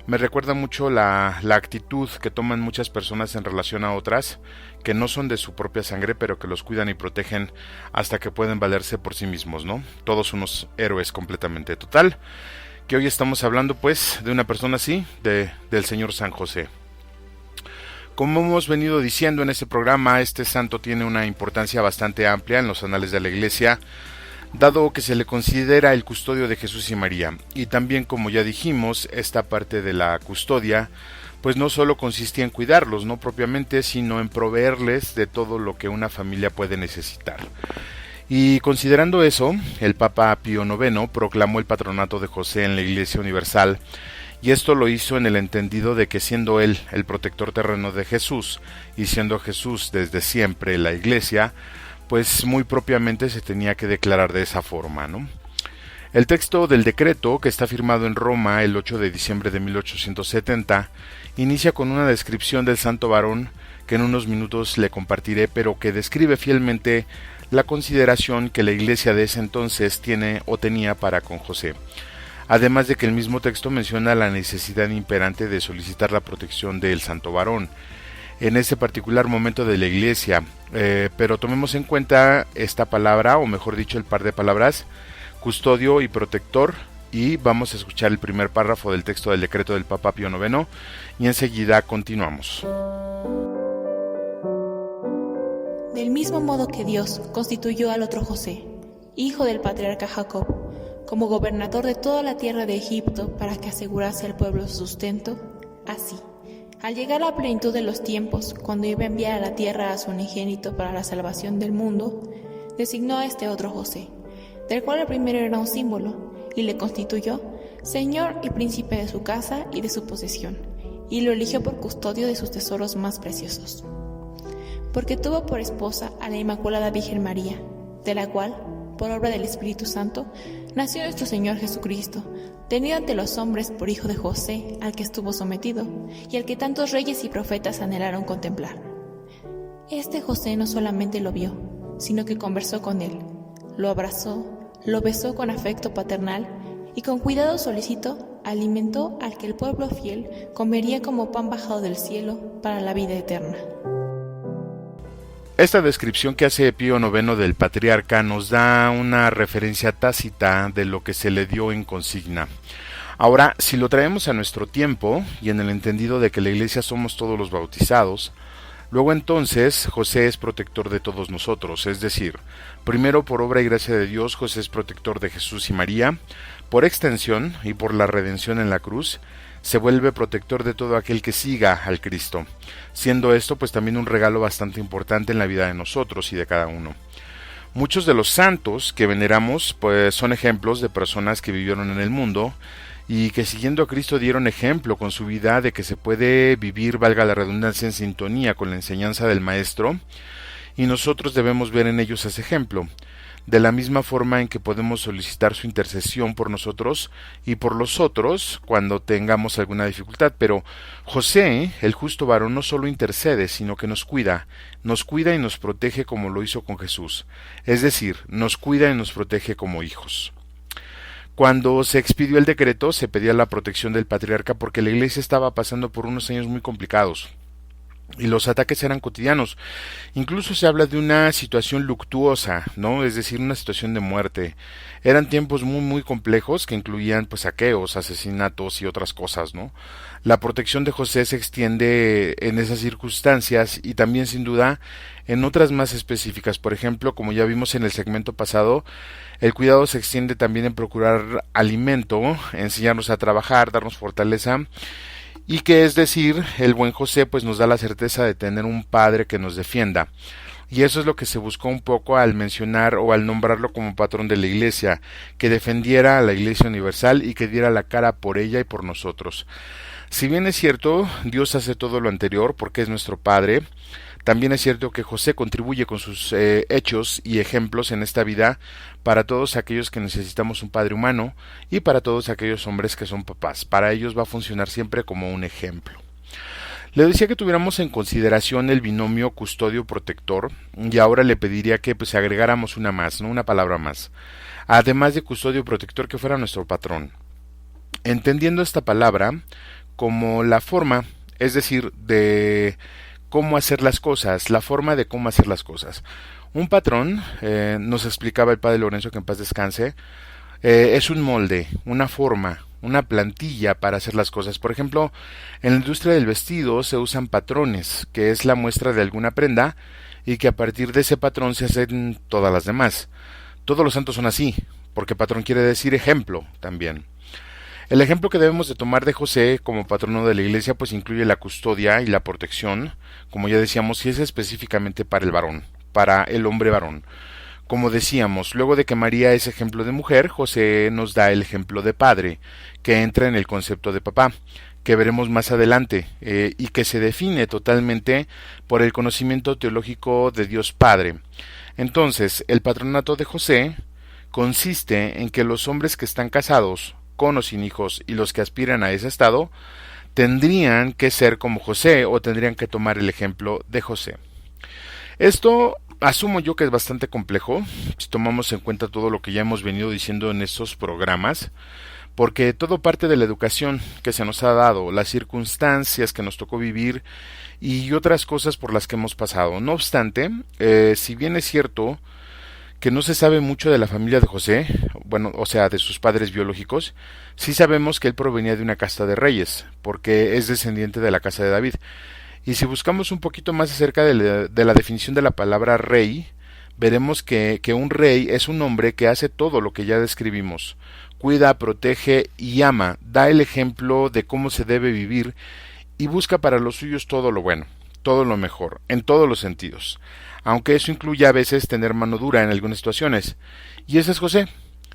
Me recuerda mucho la actitud que toman muchas personas en relación a otras que no son de su propia sangre, pero que los cuidan y protegen hasta que pueden valerse por sí mismos, ¿no? Todos unos héroes completamente. Total, que hoy estamos hablando pues de una persona así, del Señor San José. Como hemos venido diciendo en este programa, este santo tiene una importancia bastante amplia en los anales de la Iglesia, dado que se le considera el custodio de Jesús y María. Y también, como ya dijimos, esta parte de la custodia pues no solo consistía en cuidarlos, no propiamente, sino en proveerles de todo lo que una familia puede necesitar. Y considerando eso, el Papa Pío IX proclamó el patronato de José en la Iglesia Universal, y esto lo hizo en el entendido de que siendo él el protector terreno de Jesús, y siendo Jesús desde siempre la Iglesia, pues muy propiamente se tenía que declarar de esa forma, ¿no? El texto del decreto, que está firmado en Roma el 8 de diciembre de 1870, inicia con una descripción del santo varón que en unos minutos le compartiré, pero que describe fielmente la consideración que la Iglesia de ese entonces tiene o tenía para con José. Además de que el mismo texto menciona la necesidad imperante de solicitar la protección del santo varón en ese particular momento de la Iglesia, pero tomemos en cuenta esta palabra, o mejor dicho el par de palabras, custodio y protector, y vamos a escuchar el primer párrafo del texto del decreto del Papa Pío IX y enseguida continuamos. Del mismo modo que Dios constituyó al otro José, hijo del patriarca Jacob, como gobernador de toda la tierra de Egipto para que asegurase al pueblo su sustento, así, al llegar a la plenitud de los tiempos, cuando iba a enviar a la tierra a su unigénito para la salvación del mundo, designó a este otro José, del cual el primero era un símbolo, y le constituyó señor y príncipe de su casa y de su posesión, y lo eligió por custodio de sus tesoros más preciosos. Porque tuvo por esposa a la Inmaculada Virgen María, de la cual, por obra del Espíritu Santo, nació nuestro Señor Jesucristo, tenido ante los hombres por hijo de José, al que estuvo sometido, y al que tantos reyes y profetas anhelaron contemplar. Este José no solamente lo vio, sino que conversó con él, lo abrazó, lo besó con afecto paternal, y con cuidado solícito alimentó al que el pueblo fiel comería como pan bajado del cielo para la vida eterna. Esta descripción que hace Pío IX del patriarca nos da una referencia tácita de lo que se le dio en consigna. Ahora, si lo traemos a nuestro tiempo, y en el entendido de que la Iglesia somos todos los bautizados, luego entonces José es protector de todos nosotros, es decir, primero por obra y gracia de Dios José es protector de Jesús y María, por extensión y por la redención en la cruz, se vuelve protector de todo aquel que siga al Cristo, siendo esto pues también un regalo bastante importante en la vida de nosotros y de cada uno. Muchos de los santos que veneramos pues son ejemplos de personas que vivieron en el mundo y que siguiendo a Cristo dieron ejemplo con su vida de que se puede vivir, valga la redundancia, en sintonía con la enseñanza del Maestro, y nosotros debemos ver en ellos ese ejemplo, de la misma forma en que podemos solicitar su intercesión por nosotros y por los otros cuando tengamos alguna dificultad. Pero José, el justo varón, no solo intercede, sino que nos cuida y nos protege como lo hizo con Jesús, es decir, nos cuida y nos protege como hijos. Cuando se expidió el decreto, se pedía la protección del patriarca porque la Iglesia estaba pasando por unos años muy complicados y los ataques eran cotidianos. Incluso se habla de una situación luctuosa, ¿no? Es decir, una situación de muerte. Eran tiempos muy complejos que incluían pues saqueos, asesinatos y otras cosas, ¿no? La protección de José se extiende en esas circunstancias y también sin duda en otras más específicas. Por ejemplo, como ya vimos en el segmento pasado, el cuidado se extiende también en procurar alimento, enseñarnos a trabajar, darnos fortaleza. Y que es decir, el buen José pues nos da la certeza de tener un padre que nos defienda. Y eso es lo que se buscó un poco al mencionar o al nombrarlo como patrón de la Iglesia, que defendiera a la Iglesia universal y que diera la cara por ella y por nosotros. Si bien es cierto, Dios hace todo lo anterior porque es nuestro Padre, también es cierto que José contribuye con sus hechos y ejemplos en esta vida para todos aquellos que necesitamos un padre humano y para todos aquellos hombres que son papás. Para ellos va a funcionar siempre como un ejemplo. Le decía que tuviéramos en consideración el binomio custodio-protector y ahora le pediría que pues agregáramos una más, ¿no? Una palabra más. Además de custodio-protector, que fuera nuestro patrón. Entendiendo esta palabra como la forma, es decir, de cómo hacer las cosas, la forma de cómo hacer las cosas. Un patrón, nos explicaba el padre Lorenzo, que en paz descanse, es un molde, una forma, una plantilla para hacer las cosas. Por ejemplo, en la industria del vestido se usan patrones, que es la muestra de alguna prenda, y que a partir de ese patrón se hacen todas las demás. Todos los santos son así, porque patrón quiere decir ejemplo también. El ejemplo que debemos de tomar de José como patrono de la Iglesia pues incluye la custodia y la protección, como ya decíamos, y es específicamente para el varón, para el hombre varón. Como decíamos, luego de que María es ejemplo de mujer, José nos da el ejemplo de padre, que entra en el concepto de papá, que veremos más adelante, y que se define totalmente por el conocimiento teológico de Dios Padre. Entonces, el patronato de José consiste en que los hombres que están casados, con o sin hijos, y los que aspiran a ese estado, tendrían que ser como José o tendrían que tomar el ejemplo de José. Esto asumo yo que es bastante complejo, si tomamos en cuenta todo lo que ya hemos venido diciendo en estos programas, porque todo parte de la educación que se nos ha dado, las circunstancias que nos tocó vivir y otras cosas por las que hemos pasado. No obstante, si bien es cierto que no se sabe mucho de la familia de José, bueno, o sea, de sus padres biológicos, sí sabemos que él provenía de una casta de reyes, porque es descendiente de la casa de David. Y si buscamos un poquito más acerca de la definición de la palabra rey, veremos que un rey es un hombre que hace todo lo que ya describimos. Cuida, protege y ama, da el ejemplo de cómo se debe vivir y busca para los suyos todo lo bueno, todo lo mejor, en todos los sentidos. Aunque eso incluye a veces tener mano dura en algunas situaciones. Y ese es José.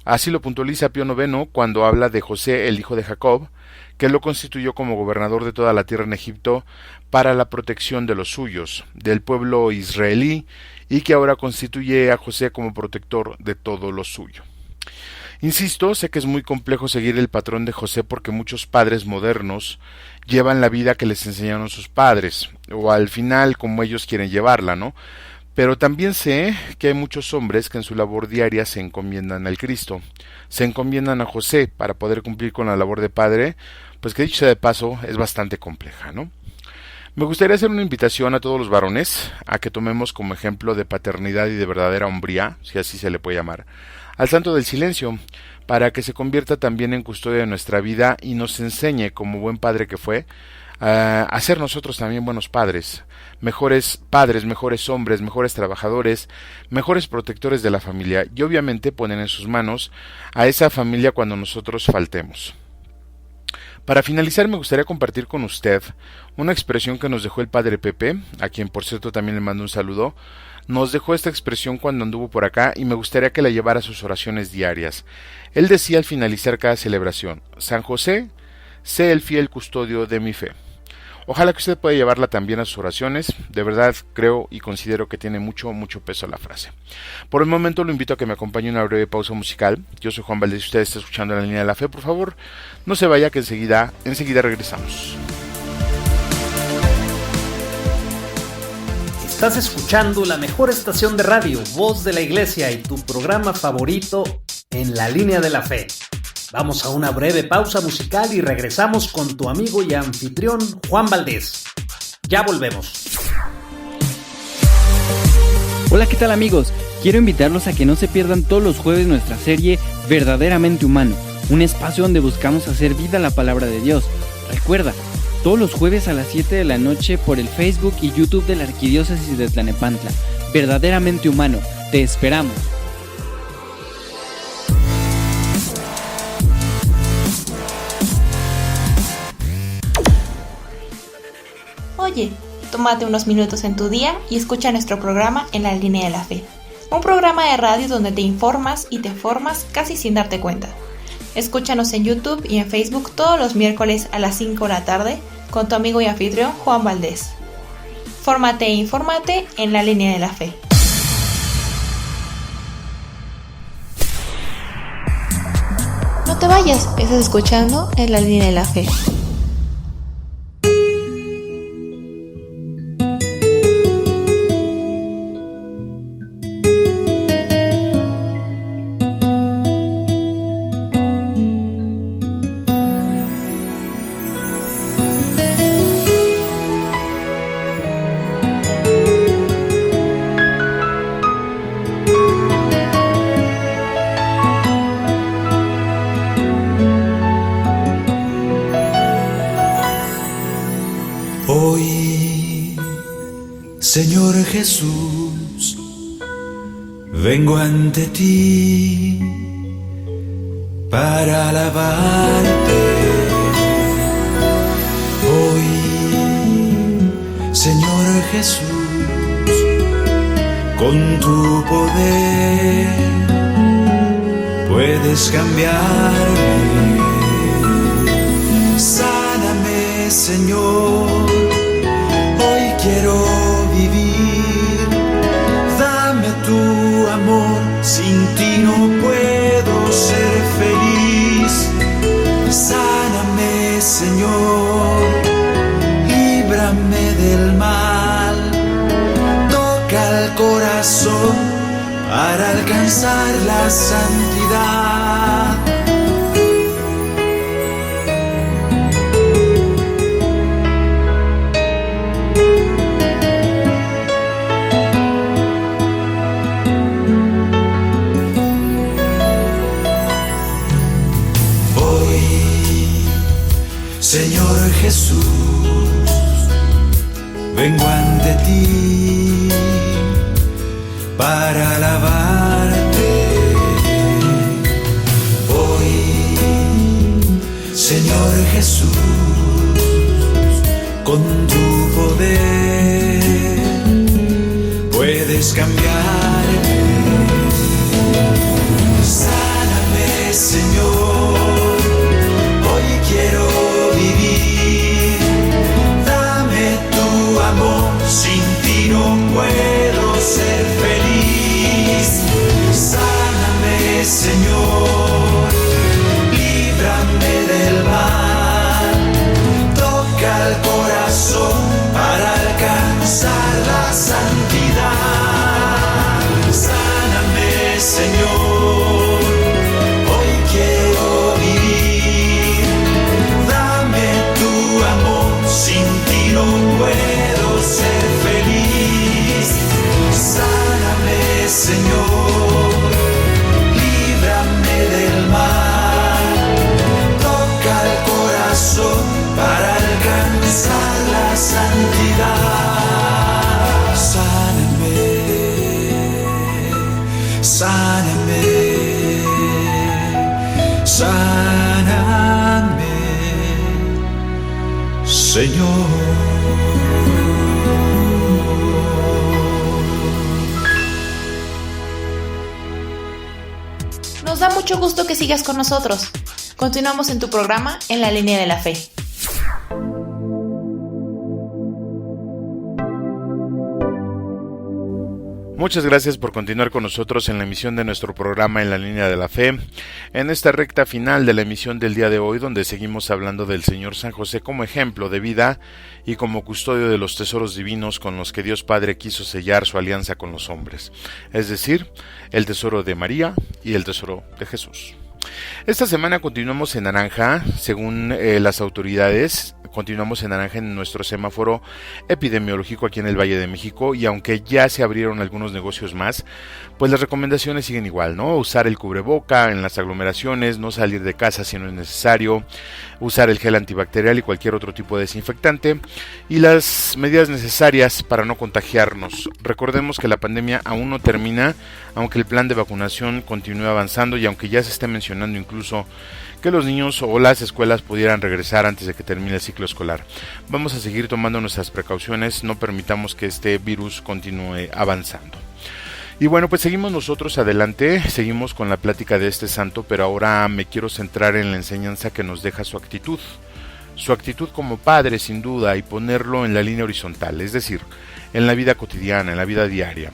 Así lo puntualiza Pío IX cuando habla de José, el hijo de Jacob, que lo constituyó como gobernador de toda la tierra en Egipto para la protección de los suyos, del pueblo israelí, y que ahora constituye a José como protector de todo lo suyo. Insisto, sé que es muy complejo seguir el patrón de José porque muchos padres modernos llevan la vida que les enseñaron sus padres, o al final como ellos quieren llevarla, ¿no? Pero también sé que hay muchos hombres que en su labor diaria se encomiendan al Cristo, se encomiendan a José para poder cumplir con la labor de padre, pues que dicho sea de paso es bastante compleja, ¿no? Me gustaría hacer una invitación a todos los varones a que tomemos como ejemplo de paternidad y de verdadera hombría, si así se le puede llamar, al Santo del Silencio, para que se convierta también en custodia de nuestra vida y nos enseñe, como buen padre que fue, a ser nosotros también buenos padres, mejores hombres, mejores trabajadores, mejores protectores de la familia, y obviamente ponen en sus manos a esa familia cuando nosotros faltemos. Para finalizar, me gustaría compartir con usted una expresión que nos dejó el padre Pepe, a quien por cierto también le mando un saludo. Nos dejó esta expresión cuando anduvo por acá y me gustaría que la llevara a sus oraciones diarias. Él decía al finalizar cada celebración: San José, sé el fiel custodio de mi fe. Ojalá que usted pueda llevarla también a sus oraciones. De verdad creo y considero que tiene mucho peso la frase. Por el momento lo invito a que me acompañe en una breve pausa musical. Yo soy Juan Valdés y usted está escuchando La Línea de la Fe. Por favor, no se vaya, que enseguida regresamos. Estás escuchando la mejor estación de radio, Voz de la Iglesia, y tu programa favorito en La Línea de la Fe. Vamos a una breve pausa musical y regresamos con tu amigo y anfitrión Juan Valdés. Ya volvemos. Hola, ¿qué tal amigos? Quiero invitarlos a que no se pierdan todos los jueves nuestra serie Verdaderamente Humano, un espacio donde buscamos hacer vida la palabra de Dios. Recuerda, todos los jueves a las 7 de la noche por el Facebook y YouTube de la Arquidiócesis de Tlanepantla. Verdaderamente Humano, te esperamos. Oye, tómate unos minutos en tu día y escucha nuestro programa En la Línea de la Fe. Un programa de radio donde te informas y te formas casi sin darte cuenta. Escúchanos en YouTube y en Facebook todos los miércoles a las 5 de la tarde con tu amigo y anfitrión Juan Valdés. Fórmate e infórmate en la Línea de la Fe. No te vayas, estás escuchando En la Línea de la Fe. Señor Jesús, vengo ante ti para alabarte. Hoy, Señor Jesús, con tu poder puedes cambiarme. Sáname, Señor, hoy quiero vivir, dame tu amor, sin ti no puedo ser feliz. Sáname, Señor, líbrame del mal, toca el corazón para alcanzar la santidad. Señor Jesús, vengo ante ti para alabarte. Hoy, Señor Jesús, con tu poder puedes cambiarme. Sáname, Señor, hoy quiero vivir, dame tu amor, sin ti no puedo ser feliz. Sáname, Señor, líbrame del mal, toca el corazón para alcanzar la santidad. Sáname, Señor, hoy quiero vivir, dame tu amor, sin ti no puedo ser feliz. Sáname, Señor, líbrame del mal, toca el corazón para alcanzar la santidad. Sáname, sáname, sáname, Señor. Nos da mucho gusto que sigas con nosotros. Continuamos en tu programa En la Línea de la Fe. Muchas gracias por continuar con nosotros en la emisión de nuestro programa En la Línea de la Fe, en esta recta final de la emisión del día de hoy, donde seguimos hablando del Señor San José como ejemplo de vida y como custodio de los tesoros divinos con los que Dios Padre quiso sellar su alianza con los hombres, es decir, el tesoro de María y el tesoro de Jesús. Esta semana continuamos en naranja, según las autoridades. Continuamos en naranja en nuestro semáforo epidemiológico aquí en el Valle de México, y aunque ya se abrieron algunos negocios más, pues las recomendaciones siguen igual, ¿no? Usar el cubreboca en las aglomeraciones, no salir de casa si no es necesario, usar el gel antibacterial y cualquier otro tipo de desinfectante, y las medidas necesarias para no contagiarnos. Recordemos que la pandemia aún no termina, aunque el plan de vacunación continúe avanzando y aunque ya se esté mencionando incluso que los niños o las escuelas pudieran regresar antes de que termine el ciclo escolar. Vamos a seguir tomando nuestras precauciones, no permitamos que este virus continúe avanzando. Y bueno, pues seguimos nosotros adelante, seguimos con la plática de este santo, pero ahora me quiero centrar en la enseñanza que nos deja su actitud como padre sin duda, y ponerlo en la línea horizontal, es decir, en la vida cotidiana, en la vida diaria.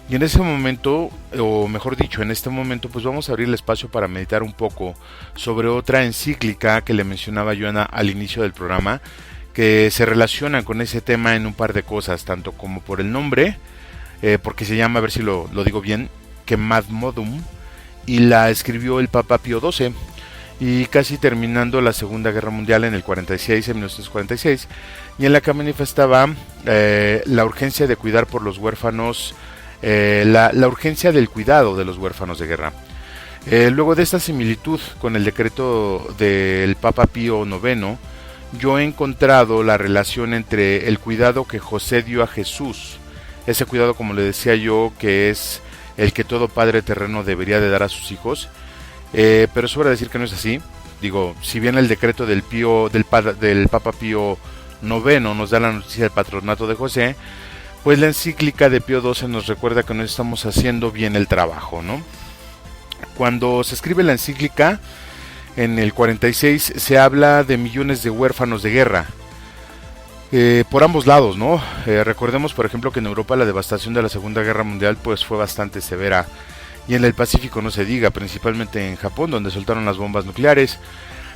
Y en ese momento, o mejor dicho, en este momento, pues vamos a abrir el espacio para meditar un poco sobre otra encíclica que le mencionaba yo al inicio del programa, que se relaciona con ese tema en un par de cosas, tanto como por el nombre, porque se llama, a ver si lo digo bien, Quemad Modum, y la escribió el Papa Pío XII, y casi terminando la Segunda Guerra Mundial en 1946, y en la que manifestaba la urgencia de cuidar por los huérfanos, la urgencia del cuidado de los huérfanos de guerra. Luego de esta similitud con el decreto del Papa Pío IX, yo he encontrado la relación entre el cuidado que José dio a Jesús, ese cuidado, como le decía yo, que es el que todo padre terreno debería de dar a sus hijos, pero sobra decir que no es así. Digo, si bien el decreto del Papa Pío IX nos da la noticia del patronato de José, pues la encíclica de Pío XII nos recuerda que no estamos haciendo bien el trabajo, ¿no? Cuando se escribe la encíclica, en el 46, se habla de millones de huérfanos de guerra, por ambos lados, ¿no? Recordemos, por ejemplo, que en Europa la devastación de la Segunda Guerra Mundial pues fue bastante severa, y en el Pacífico no se diga, principalmente en Japón, donde soltaron las bombas nucleares.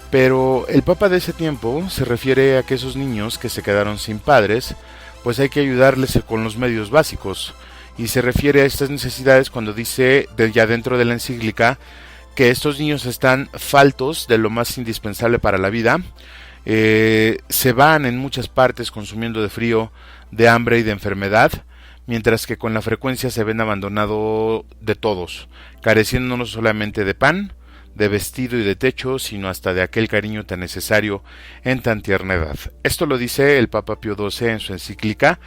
Pero el Papa de ese tiempo se refiere a que esos niños que se quedaron sin padres, pues hay que ayudarles con los medios básicos, y se refiere a estas necesidades cuando dice, ya dentro de la encíclica, que estos niños están faltos de lo más indispensable para la vida. Se van en muchas partes consumiendo de frío, de hambre y de enfermedad, mientras que con la frecuencia se ven abandonados de todos, careciendo no solamente de pan, de vestido y de techo, sino hasta de aquel cariño tan necesario en tan tierna edad. Esto lo dice el Papa Pío XII en su encíclica,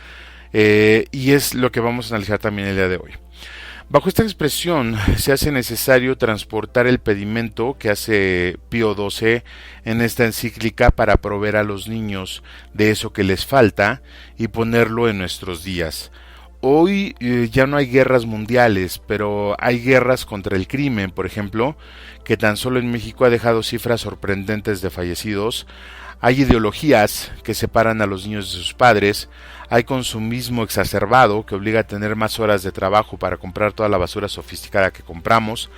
y es lo que vamos a analizar también el día de hoy. Bajo esta expresión se hace necesario transportar el pedimento que hace Pío XII en esta encíclica para proveer a los niños de eso que les falta y ponerlo en nuestros días. Hoy ya no hay guerras mundiales, pero hay guerras contra el crimen, por ejemplo, que tan solo en México ha dejado cifras sorprendentes de fallecidos. Hay ideologías que separan a los niños de sus padres, hay consumismo exacerbado que obliga a tener más horas de trabajo para comprar toda la basura sofisticada que compramos,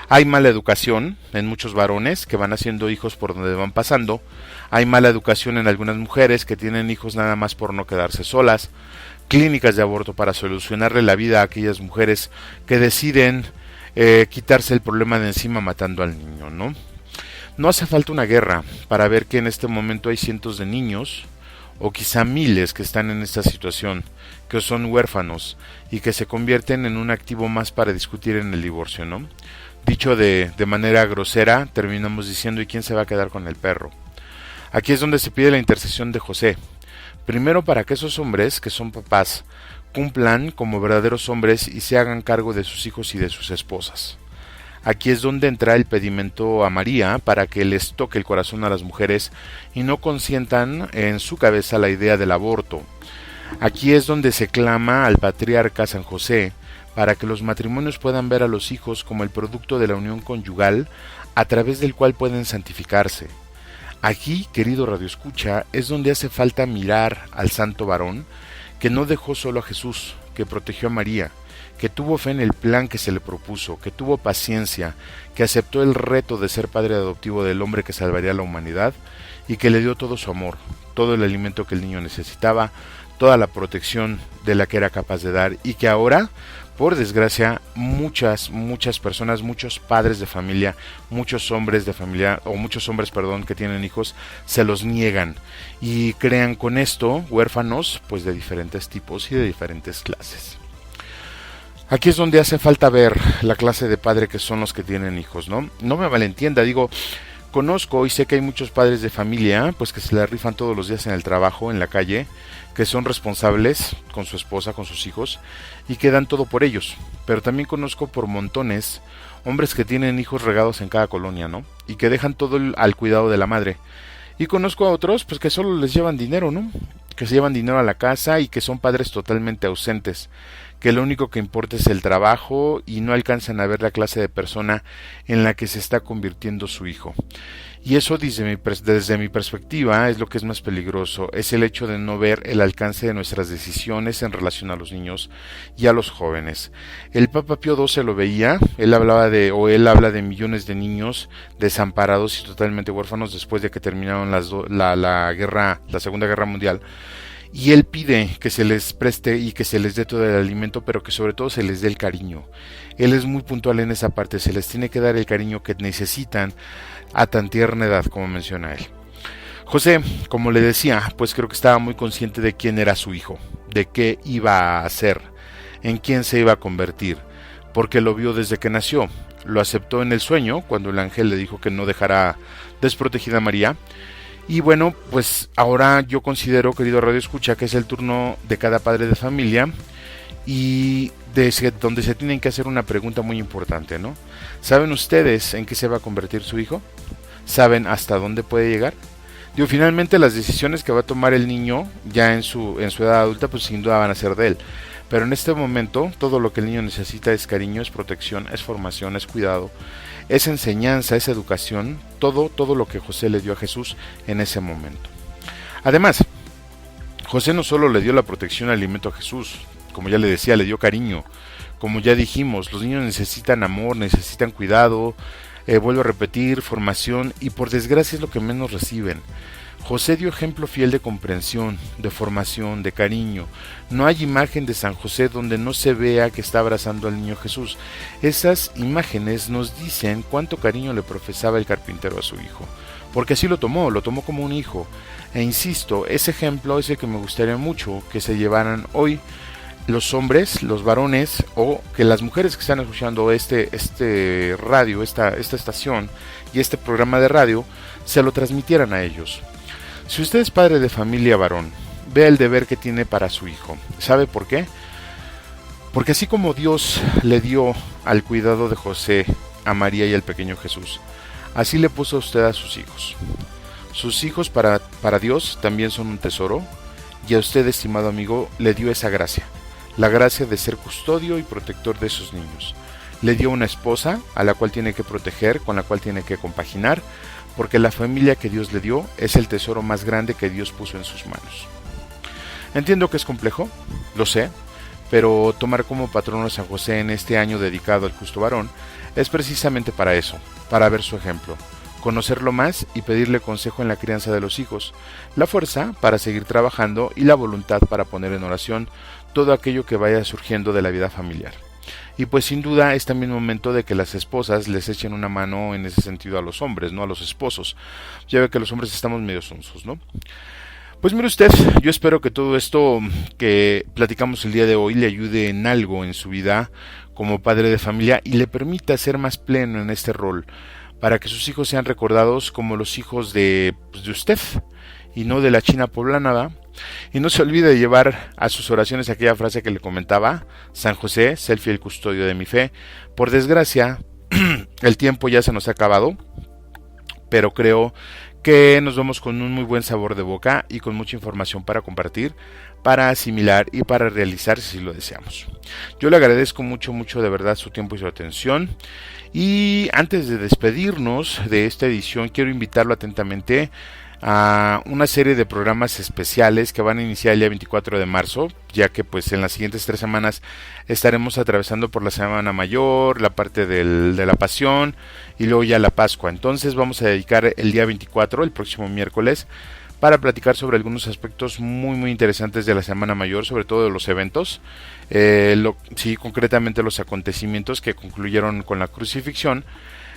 hay mala educación en muchos varones que van haciendo hijos por donde van pasando, hay mala educación en algunas mujeres que tienen hijos nada más por no quedarse solas, clínicas de aborto para solucionarle la vida a aquellas mujeres que deciden quitarse el problema de encima matando al niño, ¿no? No hace falta una guerra para ver que en este momento hay cientos de niños, o quizá miles, que están en esta situación, que son huérfanos y que se convierten en un activo más para discutir en el divorcio, ¿no? Dicho de manera grosera, terminamos diciendo, ¿y quién se va a quedar con el perro? Aquí es donde se pide la intercesión de José. Primero, para que esos hombres, que son papás, cumplan como verdaderos hombres y se hagan cargo de sus hijos y de sus esposas. Aquí es donde entra el pedimento a María para que les toque el corazón a las mujeres y no consientan en su cabeza la idea del aborto. Aquí es donde se clama al patriarca San José para que los matrimonios puedan ver a los hijos como el producto de la unión conyugal a través del cual pueden santificarse. Aquí, querido radioescucha, es donde hace falta mirar al santo varón que no dejó solo a Jesús, que protegió a María, que tuvo fe en el plan que se le propuso, que tuvo paciencia, que aceptó el reto de ser padre adoptivo del hombre que salvaría a la humanidad y que le dio todo su amor, todo el alimento que el niño necesitaba, toda la protección de la que era capaz de dar, y que ahora, por desgracia, muchas personas, muchos padres de familia, muchos hombres que tienen hijos, se los niegan y crean con esto huérfanos pues de diferentes tipos y de diferentes clases. Aquí es donde hace falta ver la clase de padre que son los que tienen hijos, ¿no? No me malentienda, digo, conozco y sé que hay muchos padres de familia pues que se la rifan todos los días en el trabajo, en la calle, que son responsables con su esposa, con sus hijos, y que dan todo por ellos. Pero también conozco por montones hombres que tienen hijos regados en cada colonia, ¿no? y que dejan todo al cuidado de la madre. Y conozco a otros pues que solo les llevan dinero, ¿no? Que se llevan dinero a la casa y que son padres totalmente ausentes, que lo único que importa es el trabajo y no alcanzan a ver la clase de persona en la que se está convirtiendo su hijo. Y eso desde mi perspectiva es lo que es más peligroso, es el hecho de no ver el alcance de nuestras decisiones en relación a los niños y a los jóvenes. El Papa Pío XII lo veía, él habla de millones de niños desamparados y totalmente huérfanos después de que terminaron la Segunda Guerra Mundial. Y él pide que se les preste y que se les dé todo el alimento, pero que sobre todo se les dé el cariño. Él es muy puntual en esa parte, se les tiene que dar el cariño que necesitan a tan tierna edad como menciona él. José, como le decía, pues creo que estaba muy consciente de quién era su hijo, de qué iba a hacer, en quién se iba a convertir, porque lo vio desde que nació. Lo aceptó en el sueño, cuando el ángel le dijo que no dejara desprotegida a María. Y bueno, pues ahora yo considero, querido Radio Escucha, que es el turno de cada padre de familia y donde se tienen que hacer una pregunta muy importante, ¿no? ¿Saben ustedes en qué se va a convertir su hijo? ¿Saben hasta dónde puede llegar? Digo, finalmente las decisiones que va a tomar el niño ya en su edad adulta, pues sin duda van a ser de él. Pero en este momento todo lo que el niño necesita es cariño, es protección, es formación, es cuidado, es enseñanza, es educación, todo lo que José le dio a Jesús en ese momento. Además, José no solo le dio la protección y alimento a Jesús, como ya le decía, le dio cariño. Como ya dijimos, los niños necesitan amor, necesitan cuidado, vuelvo a repetir, formación, y por desgracia es lo que menos reciben. José dio ejemplo fiel de comprensión, de formación, de cariño. No hay imagen de San José donde no se vea que está abrazando al niño Jesús. Esas imágenes nos dicen cuánto cariño le profesaba el carpintero a su hijo, porque así lo tomó como un hijo. E insisto, ese ejemplo es el que me gustaría mucho que se llevaran hoy los hombres, los varones, o que las mujeres que están escuchando este radio, esta estación y este programa de radio, se lo transmitieran a ellos. Si usted es padre de familia varón, vea el deber que tiene para su hijo. ¿Sabe por qué? Porque así como Dios le dio al cuidado de José, a María y al pequeño Jesús, así le puso a usted a sus hijos. Sus hijos para Dios también son un tesoro, y a usted, estimado amigo, le dio esa gracia, la gracia de ser custodio y protector de esos niños. Le dio una esposa a la cual tiene que proteger, con la cual tiene que compaginar, porque la familia que Dios le dio es el tesoro más grande que Dios puso en sus manos. Entiendo que es complejo, lo sé, pero tomar como patrono a San José en este año dedicado al justo varón es precisamente para eso, para ver su ejemplo, conocerlo más y pedirle consejo en la crianza de los hijos, la fuerza para seguir trabajando y la voluntad para poner en oración todo aquello que vaya surgiendo de la vida familiar. Y pues sin duda es también momento de que las esposas les echen una mano en ese sentido a los hombres, no a los esposos. Ya ve que los hombres estamos medio sonsos, ¿no? Pues mire usted, yo espero que todo esto que platicamos el día de hoy le ayude en algo en su vida como padre de familia y le permita ser más pleno en este rol, para que sus hijos sean recordados como los hijos de usted y no de la China poblana, ¿verdad? Y no se olvide de llevar a sus oraciones aquella frase que le comentaba: San José, sé el fiel custodio de mi fe. Por desgracia, el tiempo ya se nos ha acabado, pero creo que nos vamos con un muy buen sabor de boca y con mucha información para compartir, para asimilar y para realizar si lo deseamos. Yo le agradezco mucho de verdad su tiempo y su atención. Y antes de despedirnos de esta edición, quiero invitarlo atentamente a una serie de programas especiales que van a iniciar el día 24 de marzo, ya que pues en las siguientes 3 semanas estaremos atravesando por la Semana Mayor, la parte de la Pasión y luego ya la Pascua. Entonces vamos a dedicar el día 24, el próximo miércoles, para platicar sobre algunos aspectos muy interesantes de la Semana Mayor, sobre todo de los eventos, concretamente los acontecimientos que concluyeron con la crucifixión.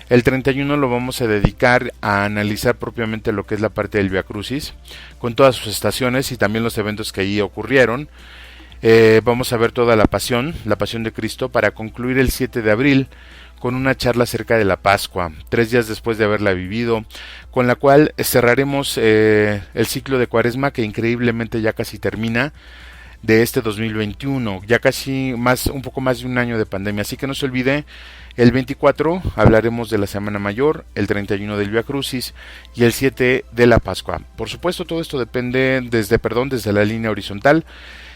El 31 lo vamos a dedicar a analizar propiamente lo que es la parte del Vía Crucis, con todas sus estaciones y también los eventos que allí ocurrieron. Vamos a ver toda la Pasión de Cristo, para concluir el 7 de abril con una charla acerca de la Pascua, 3 días después de haberla vivido, con la cual cerraremos el ciclo de Cuaresma, que increíblemente ya casi termina. de este 2021, ya casi un poco más de un año de pandemia, así que no se olvide, el 24 hablaremos de la Semana Mayor, el 31 del Vía Crucis y el 7 de la Pascua. Por supuesto, todo esto depende desde la línea horizontal,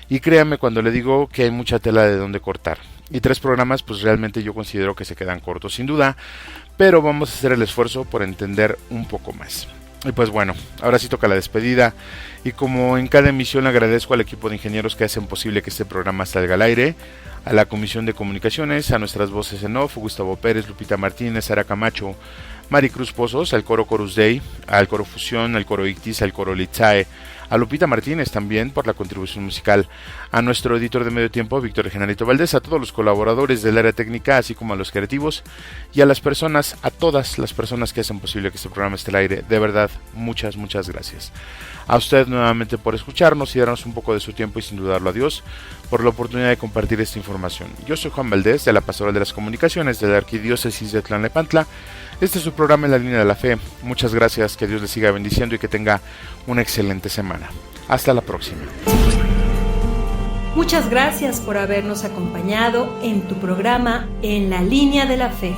y créame cuando le digo que hay mucha tela de donde cortar. Y 3 programas pues realmente yo considero que se quedan cortos sin duda, pero vamos a hacer el esfuerzo por entender un poco más. Y pues bueno, ahora sí toca la despedida, y como en cada emisión agradezco al equipo de ingenieros que hacen posible que este programa salga al aire, a la Comisión de Comunicaciones, a nuestras voces en off, Gustavo Pérez, Lupita Martínez, Sara Camacho, Maricruz Pozos, al coro Chorus Dei, al coro Fusión, al coro Ictis, al coro Litzae, a Lupita Martínez también por la contribución musical, a nuestro editor de medio tiempo, Víctor Genarito Valdés, a todos los colaboradores del área técnica, así como a los creativos, y a todas las personas que hacen posible que este programa esté al aire. De verdad, muchas gracias. A usted nuevamente por escucharnos y darnos un poco de su tiempo, y sin dudarlo a Dios por la oportunidad de compartir esta información. Yo soy Juan Valdés, de la Pastoral de las Comunicaciones de la Arquidiócesis de Tlalnepantla. Este es su programa En la Línea de la Fe. Muchas gracias, que Dios le siga bendiciendo y que tenga una excelente semana. Hasta la próxima. Muchas gracias por habernos acompañado en tu programa En la Línea de la Fe.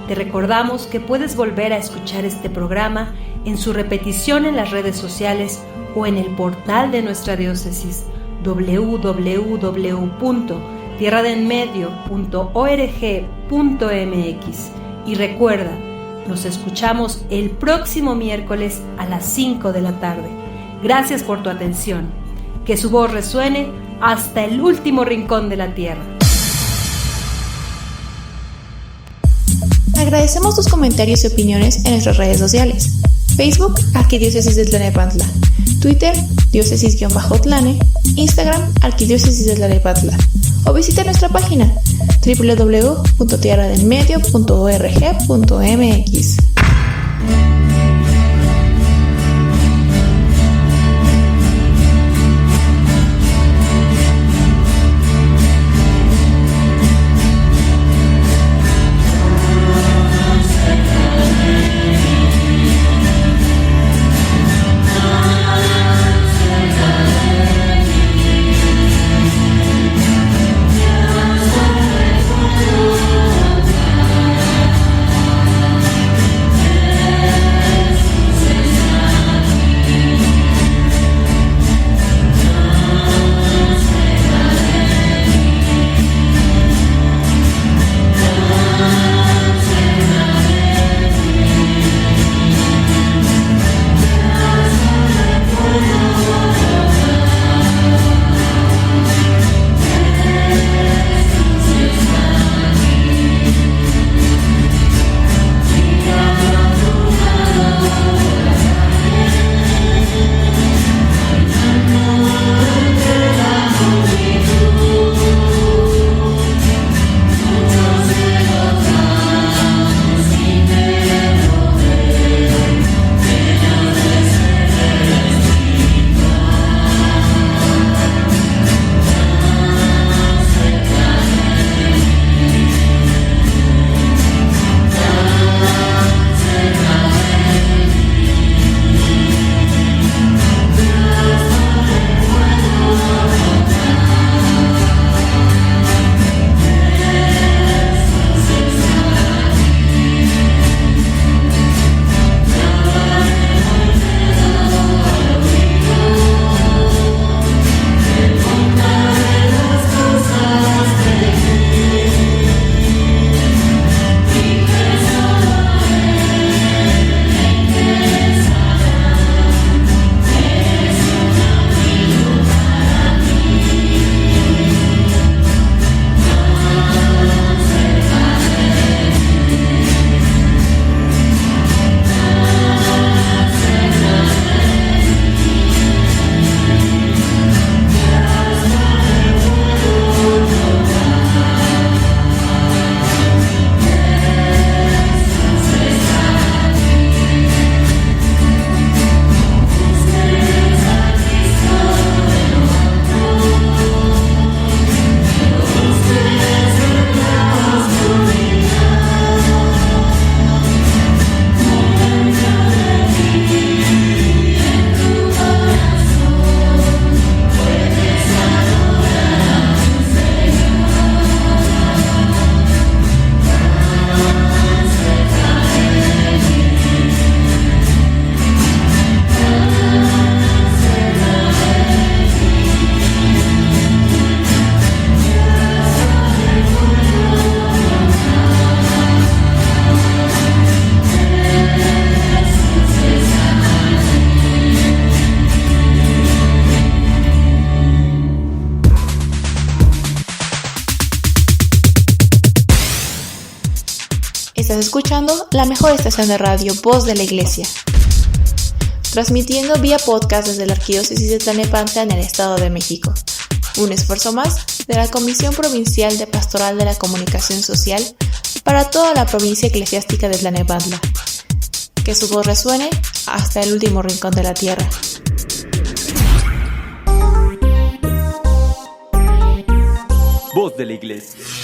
Te recordamos que puedes volver a escuchar este programa en su repetición en las redes sociales o en el portal de nuestra diócesis www.tierradenmedio.org.mx. Y recuerda, nos escuchamos el próximo miércoles a las 5 de la tarde. Gracias por tu atención. Que su voz resuene hasta el último rincón de la tierra. Agradecemos tus comentarios y opiniones en nuestras redes sociales. Facebook, Arquidiócesis de Tlalnepantla. Twitter, Diócesis-Tlane. Instagram, Arquidiócesis de Tlalnepantla. O visita nuestra página www.tierradelmedio.org.mx. Estás escuchando la mejor estación de radio, Voz de la Iglesia, transmitiendo vía podcast desde la Arquidiócesis de Tlalnepantla en el Estado de México. Un esfuerzo más de la Comisión Provincial de Pastoral de la Comunicación Social para toda la provincia eclesiástica de Tlalnepantla. Que su voz resuene hasta el último rincón de la tierra. Voz de la Iglesia.